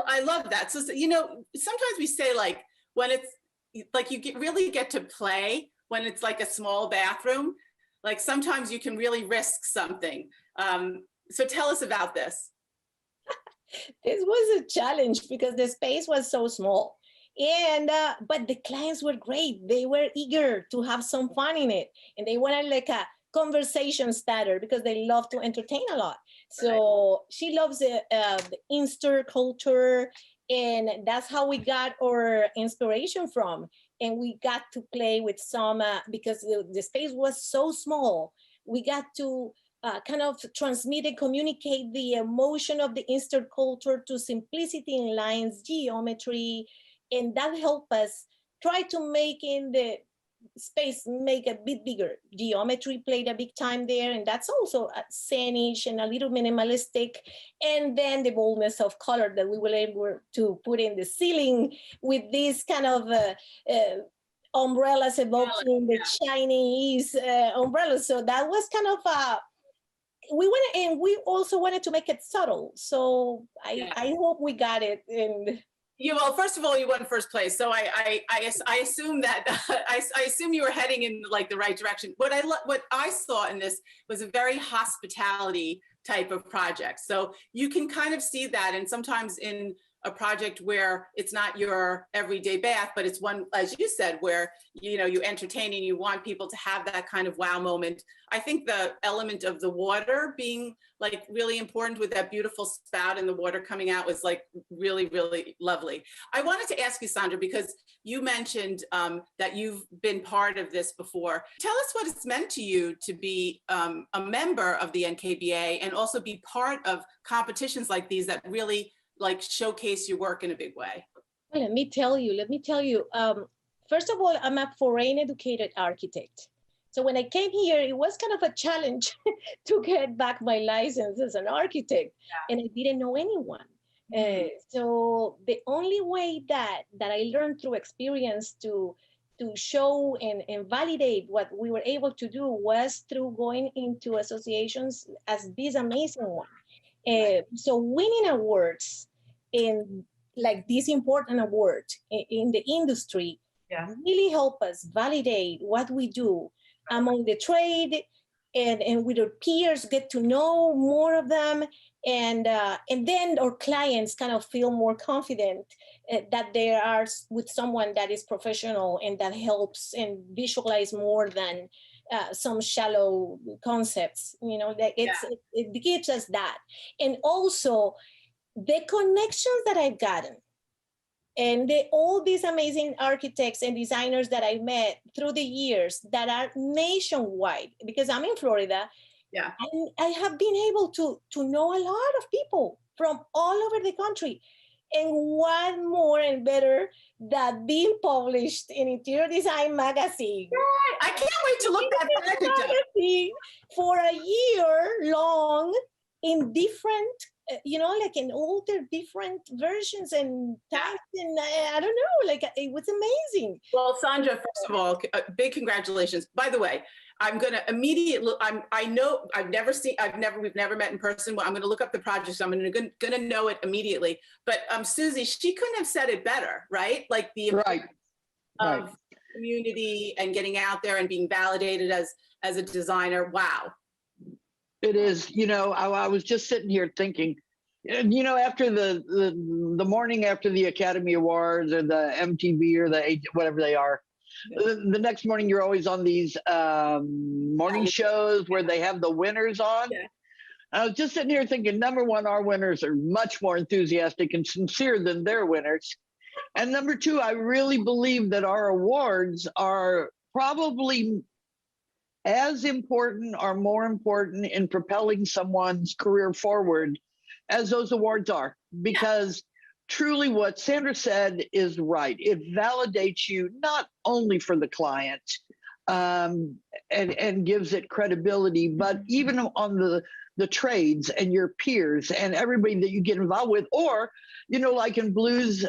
I love that. So, you know, sometimes we say, like, when it's like you really get to play when it's like a small bathroom, like sometimes you can really risk something. So tell us about this. This was a challenge because the space was so small. And but the clients were great. They were eager to have some fun in it, and they wanted like a conversation starter because they love to entertain a lot. So she loves the Insta culture, and that's how we got our inspiration from. And we got to play with some because the space was so small. We got to kind of transmit and communicate the emotion of the Insta culture to simplicity in lines, geometry. And that helped us try to make in the space make a bit bigger. Geometry played a big time there, and that's also a scenic and a little minimalistic. And then the boldness of color that we were able to put in the ceiling with this kind of umbrellas evoking the Chinese umbrellas. So that was kind of we also wanted to make it subtle. So I hope we got it. And well, first of all, you won first place, so I assume that I assume you were heading in like the right direction. What I saw in this was a very hospitality type of project. So you can kind of see that, and sometimes in a project where it's not your everyday bath, but it's one, as you said, where you entertain and you want people to have that kind of wow moment. I think the element of the water being like really important with that beautiful spout and the water coming out was like really, really lovely. I wanted to ask you, Sandra, because you mentioned that you've been part of this before. Tell us what it's meant to you to be a member of the NKBA and also be part of competitions like these that really like showcase your work in a big way. Well, let me tell you. First of all, I'm a foreign educated architect. So when I came here, it was kind of a challenge to get back my license as an architect, and I didn't know anyone. So the only way that I learned through experience to show and validate what we were able to do was through going into associations as this amazing one. So winning awards in like this important award in the industry really help us validate what we do among the trade, and with our peers get to know more of them, and then our clients kind of feel more confident that they are with someone that is professional and that helps and visualize more than some shallow concepts, that it gives us that. And also the connections that I've gotten and all these amazing architects and designers that I met through the years that are nationwide, because I'm in Florida, and I have been able to know a lot of people from all over the country. And what more and better than being published in Interior Design magazine. Right. I can't wait to look at that magazine for a year long in different, like in all their different versions and types, and I don't know, like it was amazing. Well, Sandra, first of all, big congratulations. By the way, I'm going to immediately, I know we've never met in person. Well, I'm going to look up the project. So I'm going to know it immediately. But Susie, she couldn't have said it better, right? Like the of community and getting out there and being validated as a designer. Wow. It is, I was just sitting here thinking, after the morning after the Academy Awards or the MTV or the whatever they are, the next morning you're always on these morning shows where they have the winners on. Yeah. I was just sitting here thinking, number one, our winners are much more enthusiastic and sincere than their winners. And number two, I really believe that our awards are probably as important or more important in propelling someone's career forward as those awards are, because truly what Sandra said is right. It validates you not only for the client and gives it credibility, but even on the trades and your peers and everybody that you get involved with, or, like in Blues,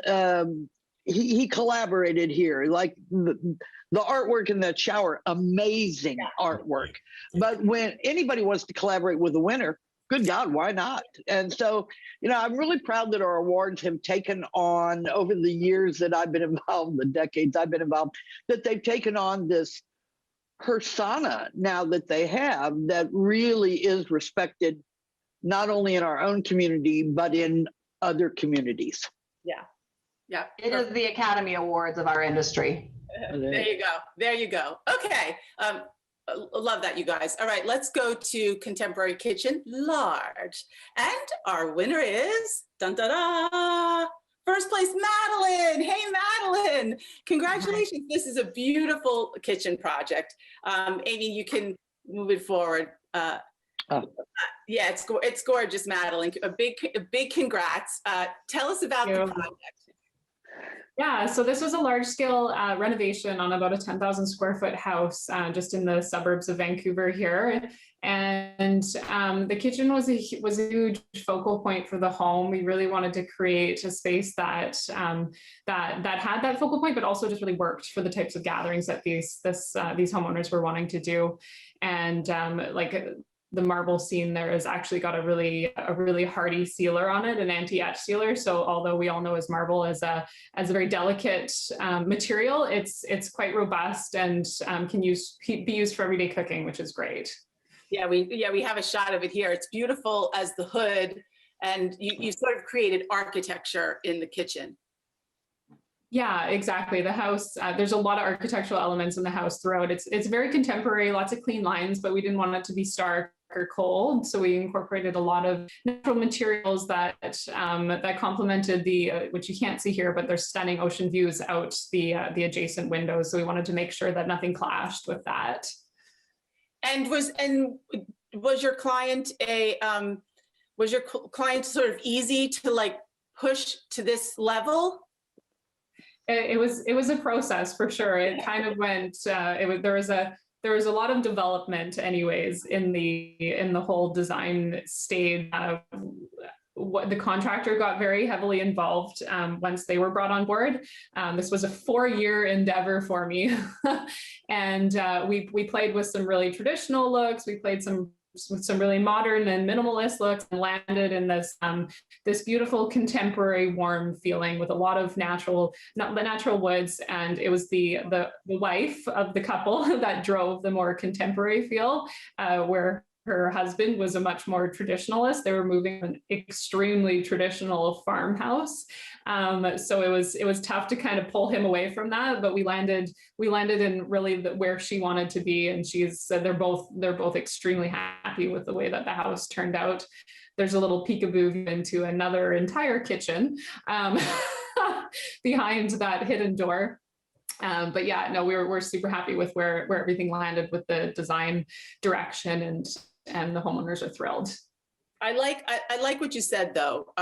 he collaborated here, like the artwork in that shower, amazing artwork. But when anybody wants to collaborate with a winner, good God, why not? And so, I'm really proud that our awards have taken on, over the years that I've been involved, the decades I've been involved, that they've taken on this persona now that they have that really is respected, not only in our own community, but in other communities. Yeah. Yeah. It is the Academy Awards of our industry. There you go. Okay. Love that, you guys. All right, let's go to Contemporary Kitchen Large. And our winner is, dun da da, first place, Madeline. Hey, Madeline. Congratulations. This is a beautiful kitchen project. Amy, you can move it forward. Yeah, it's gorgeous, Madeline. A big congrats. Tell us about the project. Yeah, so this was a large-scale renovation on about a 10,000 square foot house just in the suburbs of Vancouver here. And the kitchen was a huge focal point for the home. We really wanted to create a space that that had that focal point, but also just really worked for the types of gatherings that these homeowners were wanting to do. And the marble scene there has actually got a really hardy sealer on it, an anti-etch sealer. So although we all know as marble as a very delicate material, it's quite robust and can be used for everyday cooking, which is great. Yeah, we have a shot of it here. It's beautiful as the hood, and you sort of created architecture in the kitchen. Yeah, exactly. The house, there's a lot of architectural elements in the house throughout. It's very contemporary, lots of clean lines, but we didn't want it to be stark or cold. So we incorporated a lot of natural materials that complemented which you can't see here, but there's stunning ocean views out the adjacent windows. So we wanted to make sure that nothing clashed with that. And was your client sort of easy to push to this level? It was a process for sure. It kind of went. There was a lot of development, anyways, in the whole design stage. What the contractor got very heavily involved once they were brought on board. This was a 4-year endeavor for me, and we played with some really traditional looks. We played with some really modern and minimalist looks, and landed in this beautiful contemporary warm feeling with a lot of natural woods. And it was the wife of the couple that drove the more contemporary feel, where her husband was a much more traditionalist. They were moving an extremely traditional farmhouse. So it was tough to kind of pull him away from that, but we landed in really where she wanted to be. And they're both extremely happy with the way that the house turned out. There's a little peekaboo into another entire kitchen behind that hidden door. But yeah, no, we're super happy with where everything landed with the design direction, and the homeowners are thrilled. I like what you said, though.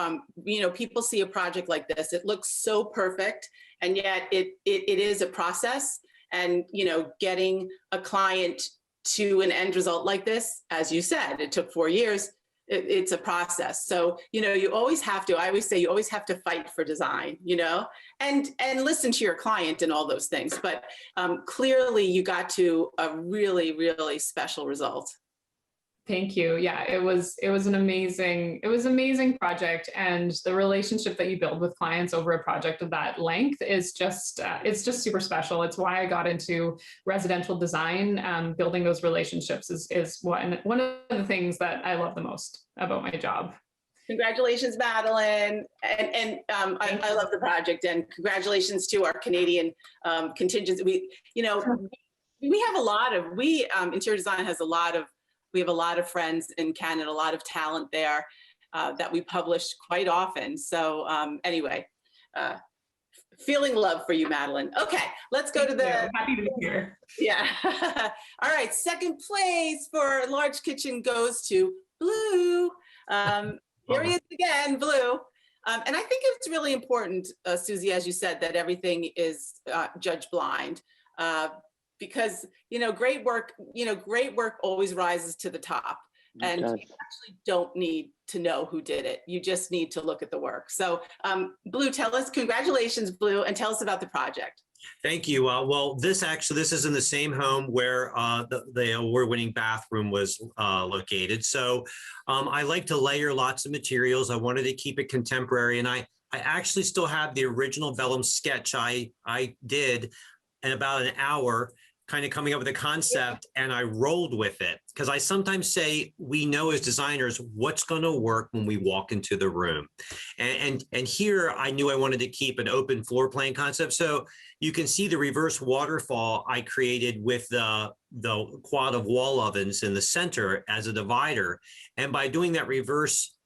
People see a project like this, it looks so perfect, and yet it is a process. And getting a client to an end result like this, as you said, it took 4 years. it's a process. So, you always have to, I always say you always have to fight for design, and listen to your client and all those things. But clearly you got to a really, really special result. Thank you. Yeah, it was an amazing project, and the relationship that you build with clients over a project of that length is just it's just super special. It's why I got into residential design. Building those relationships is one of the things that I love the most about my job. Congratulations, Madeline. And I love the project, and congratulations to our Canadian contingents. We have a lot of, interior design has we have a lot of friends in Canada, a lot of talent there that we publish quite often. So anyway, feeling love for you, Madeline. Okay, let's go to the. Happy to be here. Yeah. All right, second place for large kitchen goes to Blue. Here he is again, Blue. And I think it's really important, Susie, as you said, that everything is judged blind. Because great work always rises to the top, and you actually don't need to know who did it. You just need to look at the work. So Blue, tell us, congratulations, Blue, and tell us about the project. Thank you. Well, this is in the same home where the award-winning bathroom was located. So I like to layer lots of materials. I wanted to keep it contemporary, and I actually still have the original vellum sketch I did in about an hour, kind of coming up with a concept, and I rolled with it. Because I sometimes say, we know as designers what's going to work when we walk into the room. And here I knew I wanted to keep an open floor plan concept. So you can see the reverse waterfall I created with the quad of wall ovens in the center as a divider. And by doing that reverse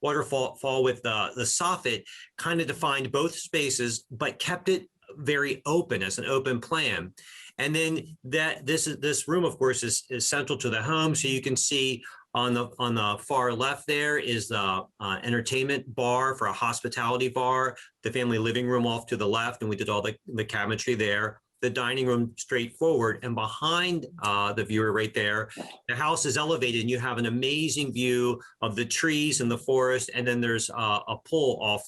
waterfall with the soffit, kind of defined both spaces, but kept it very open as an open plan. And then this room, of course, is central to the home. So you can see on the far left there is the entertainment bar for a hospitality bar, the family living room off to the left, and we did all the cabinetry there. The dining room straight forward, and behind the viewer right there, the house is elevated, and you have an amazing view of the trees and the forest, and then there's a pull off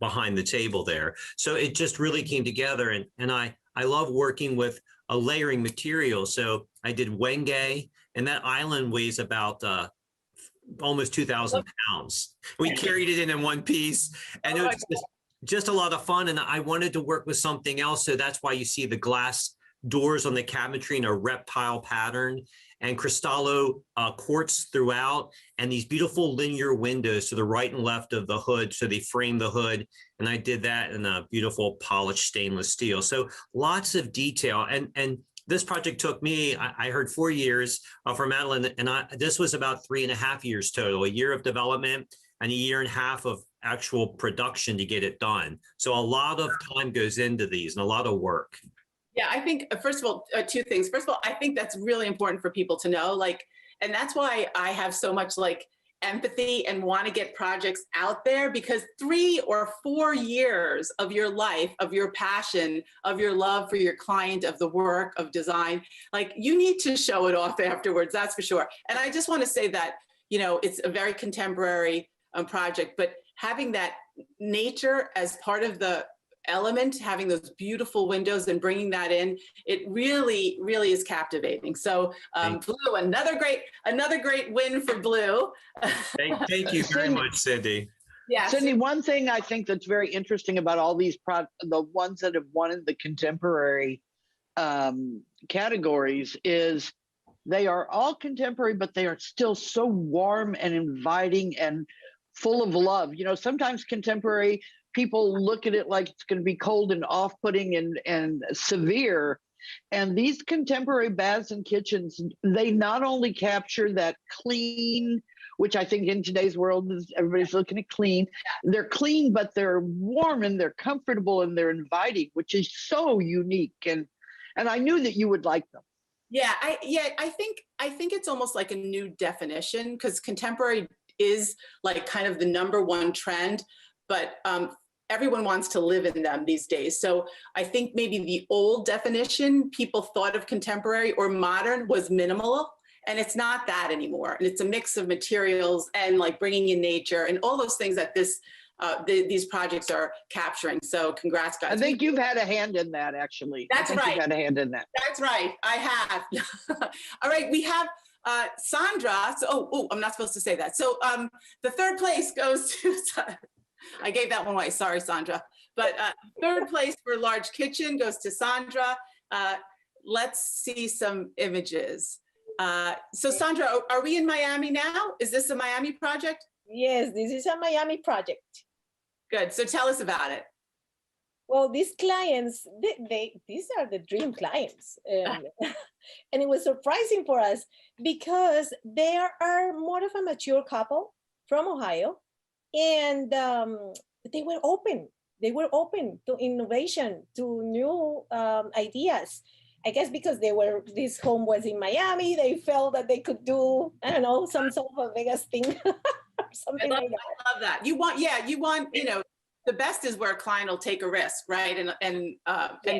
behind the table there. So it just really came together, and I love working with a layering material. So I did Wenge, and that island weighs about almost 2,000 pounds. We carried it in one piece, and it was just a lot of fun. And I wanted to work with something else. So that's why you see the glass doors on the cabinetry in a reptile pattern, and Cristallo quartz throughout, and these beautiful linear windows to the right and left of the hood. So they frame the hood, and I did that in a beautiful polished stainless steel. So lots of detail. And this project took me, I heard 4 years for Madeline, and this was about 3.5 years total, a year of development and a year and a half of actual production to get it done. So a lot of time goes into these and a lot of work. Yeah, I think, first of all, two things. First of all, I think that's really important for people to know, and that's why I have so much empathy and want to get projects out there, because 3 or 4 years of your life, of your passion, of your love for your client, of the work, of design, you need to show it off afterwards, that's for sure. And I just want to say that, it's a very contemporary project, but having that nature as part of the element, having those beautiful windows and bringing that in, it really, really is captivating. So Blue, another great win for Blue. Thank you very much, Cindy. Yeah, Cindy, one thing I think that's very interesting about all these the ones that have won in the contemporary categories is they are all contemporary, but they are still so warm and inviting and full of love. Sometimes contemporary people look at it like it's going to be cold and off-putting and severe. And these contemporary baths and kitchens, they not only capture that clean, which I think in today's world is everybody's looking at clean. They're clean, but they're warm and they're comfortable and they're inviting, which is so unique. And I knew that you would like them. Yeah, I think it's almost like a new definition, because contemporary is kind of the #1 trend, but everyone wants to live in them these days. So I think maybe the old definition people thought of contemporary or modern was minimal, And it's not that anymore. And it's a mix of materials and like bringing in nature and all those things that these projects are capturing. So congrats, guys. I think you've had a hand in that, actually. That's right. You've had a hand in that. That's right. I have. All right. We have Sandra. So, I'm not supposed to say that. So the third place goes to, I gave that one away. Sorry, Sandra. But third place for large kitchen goes to Sandra. Let's see some images. So Sandra, are we in Miami now? Is this a Miami project? Yes, this is a Miami project. Good. So tell us about it. Well, these clients, these are the dream clients. And it was surprising for us because they are more of a mature couple from Ohio. And they were open. They were open to innovation, to new ideas. I guess because this home was in Miami, they felt that they could do, I don't know, some sort of a Vegas thing or something like that. I love that. You want, the best is where a client will take a risk, right? And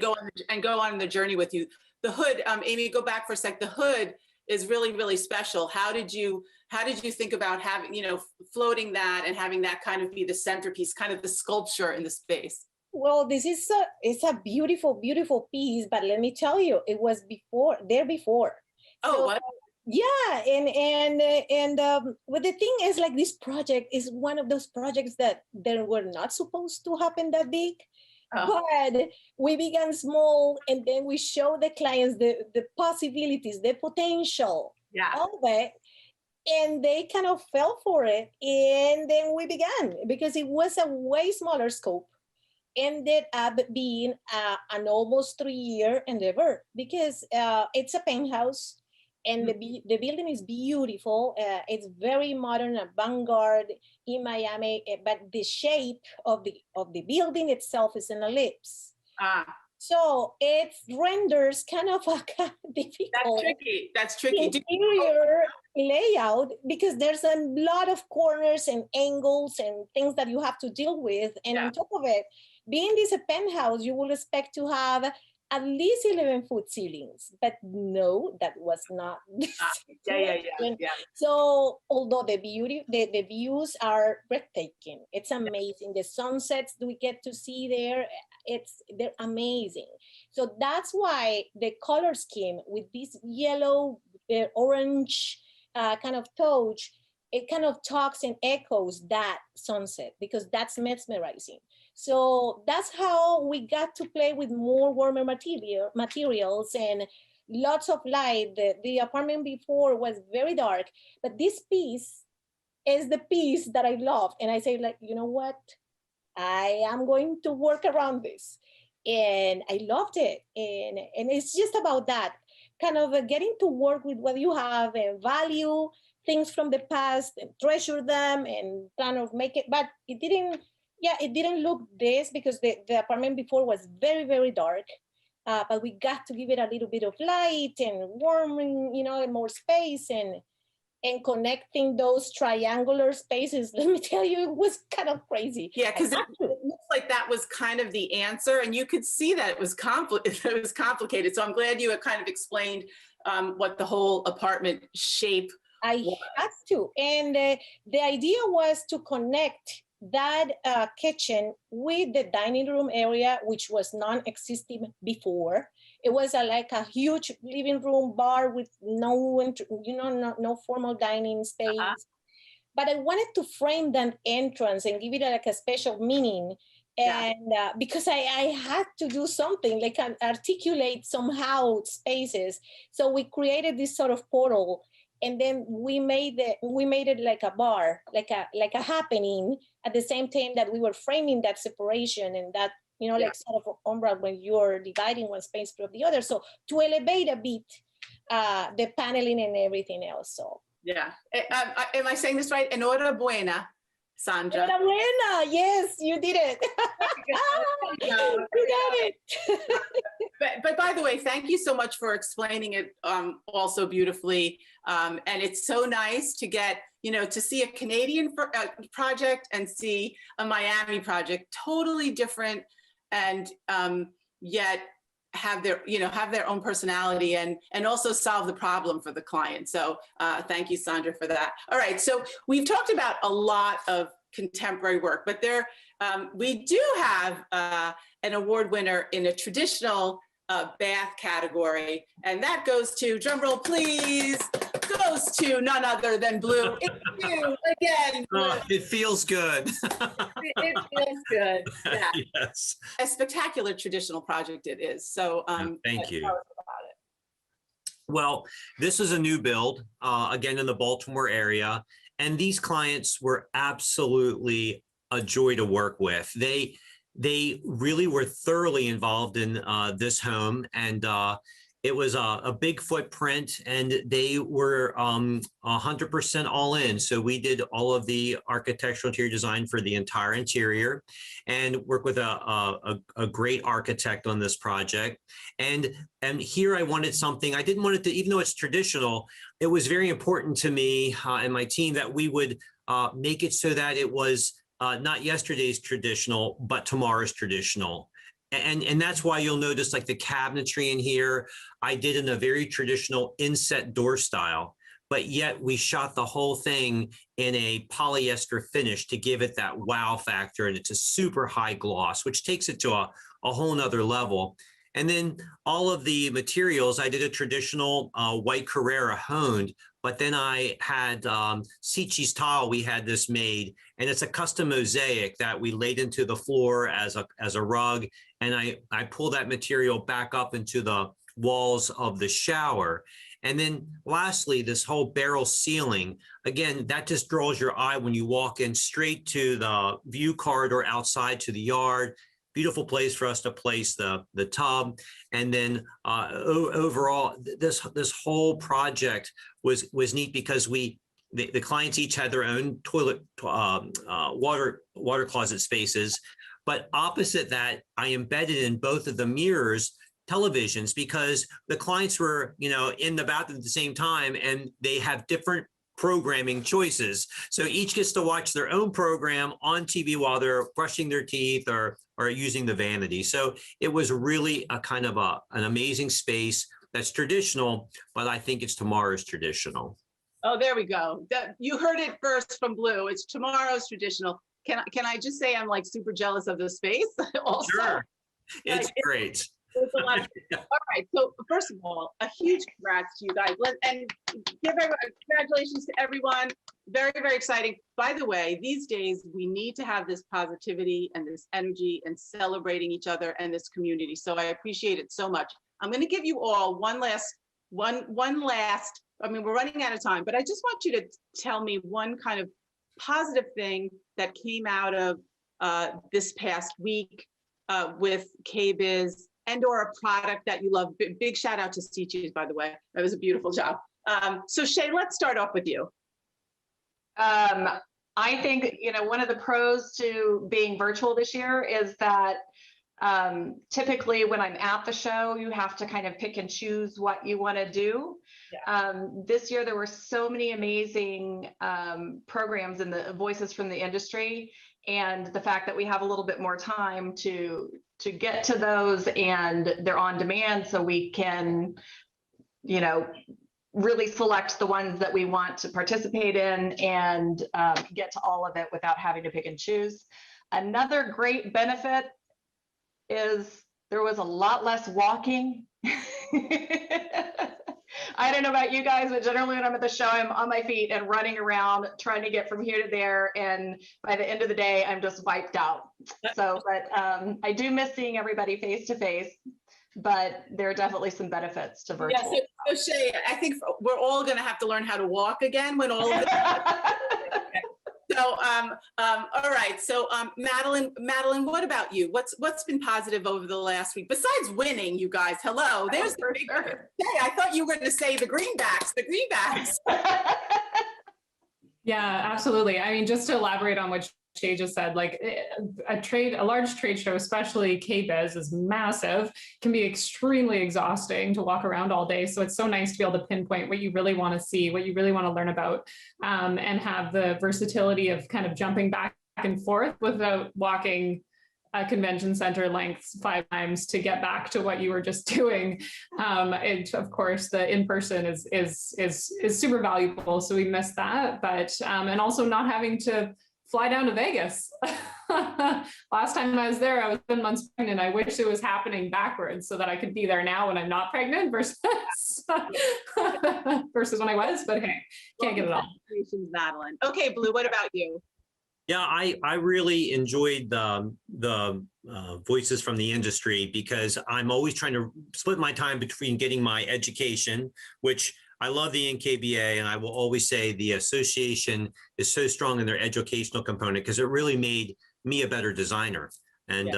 go on the journey with you. The hood, Amy, go back for a sec. The hood is really, really special. How did you think about having, floating that and having that kind of be the centerpiece, kind of the sculpture in the space? Well, it's a beautiful, beautiful piece, but let me tell you, it was before. Oh, so, what? Yeah, and but the thing is, like, this project is one of those projects that they were not supposed to happen that big. But we began small, and then we show the clients the possibilities, the potential of it, and they kind of fell for it. And then we began, because it was a way smaller scope, ended up being an almost 3-year endeavor, because it's a penthouse. And the building is beautiful. It's very modern, avant-garde in Miami, but the shape of the building itself is an ellipse. So it renders kind of a difficult. That's tricky. Interior layout, because there's a lot of corners and angles and things that you have to deal with. And on top of it, being this a penthouse, you will expect to have at least 11-foot ceilings, but no, that was not. So although the views are breathtaking, it's amazing. The sunsets we get to see there, they're amazing. So that's why the color scheme with this yellow, orange kind of touch, it kind of talks and echoes that sunset, because that's mesmerizing. So that's how we got to play with more warmer materials and lots of light. The apartment before was very dark, but this piece is the piece that I love. And I say, like, you know what? I am going to work around this. And I loved it. And it's just about that, kind of getting to work with what you have and value things from the past and treasure them and kind of make it, but it didn't look this, because the apartment before was very, very dark, but we got to give it a little bit of light and warming, and more space and connecting those triangular spaces. Let me tell you, it was kind of crazy. Yeah, because it looks like that was kind of the answer, and you could see that it was complicated. So I'm glad you had kind of explained what the whole apartment shape I had to. And the idea was to connect that kitchen with the dining room area, which was non-existing before. It was like a huge living room bar with no formal dining space. But I wanted to frame that entrance and give it like a special meaning. And because I had to do something, like articulate somehow spaces. So we created this sort of portal. And then we made it like a bar, like a happening, at the same time that we were framing that separation and that, like sort of umbrella when you're dividing one space from the other. So to elevate a bit the paneling and everything else. So am I saying this right? Enhorabuena, Sandra. Enhorabuena. Yes, you did it. You got it. But by the way, thank you so much for explaining it also beautifully. And it's so nice to get, to see a Canadian project and see a Miami project, totally different, and yet have their own personality and also solve the problem for the client. So thank you, Sandra, for that. All right, so we've talked about a lot of contemporary work, but we do have an award winner in a traditional bath category, and that goes to, drum roll please, goes to none other than Blue. It's you again. It feels good. It feels good. Yeah. Yes. A spectacular traditional project it is. So thank you. tell us about it. Well, this is a new build, again, in the Baltimore area. And these clients were absolutely a joy to work with. They really were thoroughly involved in this home, and it was a big footprint, and they were 100% all in. So we did all of the architectural interior design for the entire interior, and worked with a great architect on this project. And here I wanted something. I didn't want it to, even though it's traditional, it was very important to me and my team that we would make it so that it was not yesterday's traditional, but tomorrow's traditional. And that's why you'll notice like the cabinetry in here, I did in a very traditional inset door style, but yet we shot the whole thing in a polyester finish to give it that wow factor. And it's a super high gloss, which takes it to a whole nother level. And then all of the materials, I did a traditional white Carrara honed, but then I had Sicci's tile, we had this made, and it's a custom mosaic that we laid into the floor as a rug. And I pulled that material back up into the walls of the shower. And then lastly, this whole barrel ceiling, again, that just draws your eye when you walk in straight to the view corridor outside to the yard. Beautiful place for us to place the tub. And then overall, this whole project was neat because the clients each had their own toilet water closet spaces. But opposite that, I embedded in both of the mirrors televisions because the clients were, in the bathroom at the same time, and they have different programming choices. So each gets to watch their own program on TV while they're brushing their teeth or using the vanity. So it was really a kind of an amazing space that's traditional, but I think it's tomorrow's traditional. Oh, there we go. You heard it first from Blue. It's tomorrow's traditional. Can I just say I'm like super jealous of the space also? Sure. It's great. It's a lot. All right. So first of all, a huge congrats to you guys. And give everyone, congratulations to everyone. Very, very exciting. By the way, these days we need to have this positivity and this energy and celebrating each other and this community. So I appreciate it so much. I'm going to give you all one last, I mean, we're running out of time, but I just want you to tell me one kind of positive thing that came out of this past week with KBIS and or a product that you love. Big shout out to Sicci's, by the way. That was a beautiful job. So Shea, let's start off with you. I think, one of the pros to being virtual this year is that typically when I'm at the show, you have to kind of pick and choose what you want to do. Yeah. This year, there were so many amazing programs and the voices from the industry, and the fact that we have a little bit more time to get to those, and they're on demand, so we can, really select the ones that we want to participate in and get to all of it without having to pick and choose. Another great benefit is there was a lot less walking. I don't know about you guys, but generally when I'm at the show, I'm on my feet and running around trying to get from here to there. And by the end of the day, I'm just wiped out. So, but I do miss seeing everybody face to face, but there are definitely some benefits to virtual. Yeah, so Shea, I think we're all going to have to learn how to walk again when all of this. So, all right. So, Madeline, what about you? What's been positive over the last week besides winning? You guys, hello. There's the big. Hey, I thought you were going to say the greenbacks. The greenbacks. Yeah, absolutely. I mean, just to elaborate on what Shea just said, like a large trade show, especially KBIS, is massive, can be extremely exhausting to walk around all day. So it's so nice to be able to pinpoint what you really want to see, what you really want to learn about, and have the versatility of kind of jumping back and forth without walking convention center lengths 5 times to get back to what you were just doing. And of course, the in-person is super valuable. So we miss that, but and also not having to fly down to Vegas. Last time I was there, I was 7 months pregnant. I wish it was happening backwards so that I could be there now when I'm not pregnant versus versus when I was. But hey, can't get it all. Congratulations, Madeline. Okay, Blue, what about you? Yeah, I really enjoyed the voices from the industry, because I'm always trying to split my time between getting my education, which I love the NKBA, and I will always say the association is so strong in their educational component because it really made me a better designer. And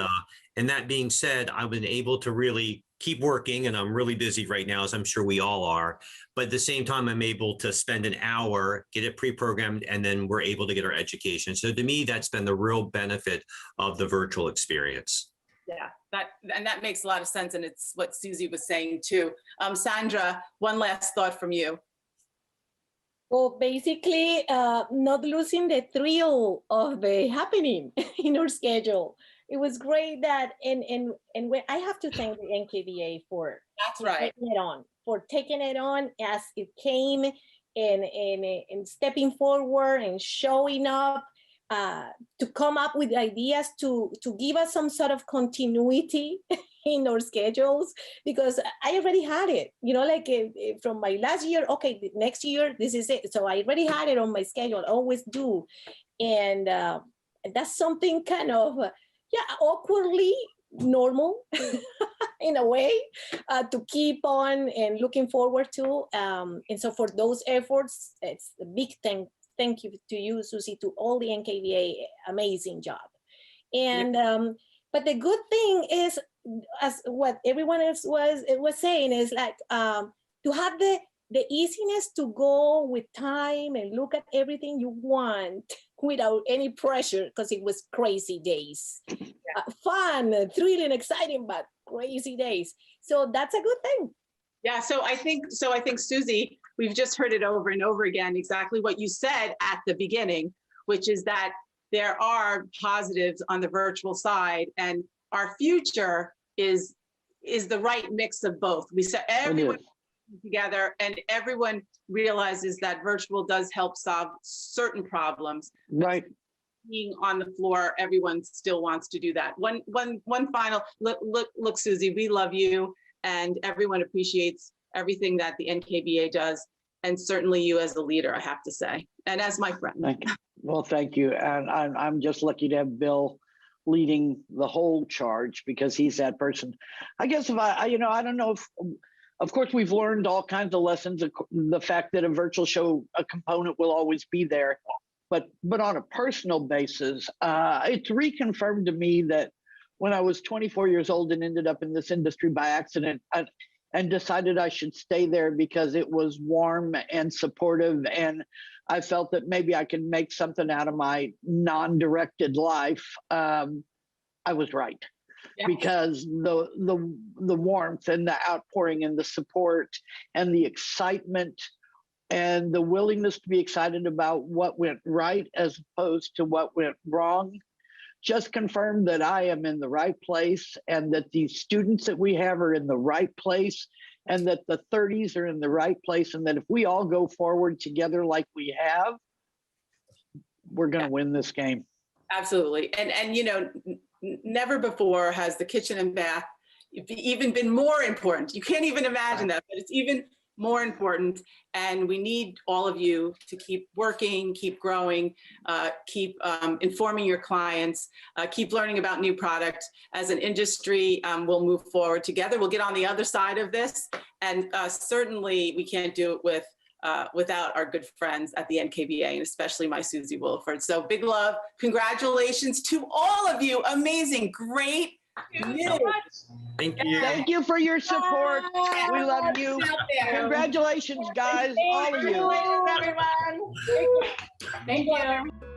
and that being said, I've been able to really keep working, and I'm really busy right now, as I'm sure we all are. But at the same time, I'm able to spend an hour, get it pre-programmed, and then we're able to get our education. So to me, that's been the real benefit of the virtual experience. Yeah, that makes a lot of sense, and it's what Susie was saying too. Sandra, one last thought from you. Well, basically, not losing the thrill of the happening in our schedule. It was great that, and when I have to thank the NKBA for taking it on as it came, and stepping forward and showing up. To come up with ideas to give us some sort of continuity in our schedules, because I already had it, like from my last year, okay, next year, this is it. So I already had it on my schedule, always do. And that's something kind of, awkwardly normal in a way, to keep on and looking forward to. And so for those efforts, it's a big thank you to you, Susie, to all the NKBA, amazing job. And but the good thing is, as what everyone else was saying, is like to have the easiness to go with time and look at everything you want without any pressure, because it was crazy days. Fun, thrilling, exciting, but crazy days. So that's a good thing. Yeah, so I think, Susie, we've just heard it over and over again, exactly what you said at the beginning, which is that there are positives on the virtual side, and our future is the right mix of both. We said everyone together, and everyone realizes that virtual does help solve certain problems. Right. Being on the floor, everyone still wants to do that. One final look, Susie, we love you. And everyone appreciates everything that the NKBA does, and certainly you as a leader, I have to say, and as my friend. Thank you. Well, thank you. And I'm just lucky to have Bill leading the whole charge, because he's that person. I guess if I don't know if, of course, we've learned all kinds of lessons. The fact that a virtual show, a component will always be there, but on a personal basis, it's reconfirmed to me that when I was 24 years old and ended up in this industry by accident, and decided I should stay there because it was warm and supportive, and I felt that maybe I could make something out of my non-directed life, I was right. Yeah. Because the warmth and the outpouring and the support and the excitement and the willingness to be excited about what went right as opposed to what went wrong just confirmed that I am in the right place, and that these students that we have are in the right place, and that the 30s are in the right place, and that if we all go forward together like we have, we're going to win this game. Absolutely. And never before has the kitchen and bath even been more important. You can't even imagine that, but it's even more important. And we need all of you to keep working, keep growing, keep informing your clients, keep learning about new products. As an industry, we'll move forward together. We'll get on the other side of this. And certainly we can't do it without our good friends at the NKBA, and especially my Susie Wilford. So big love. Congratulations to all of you. Amazing. Great. Thank you so much. Thank you. Thank you for your support. We love you. Congratulations, guys, all of you. Congratulations, everyone. Thank you.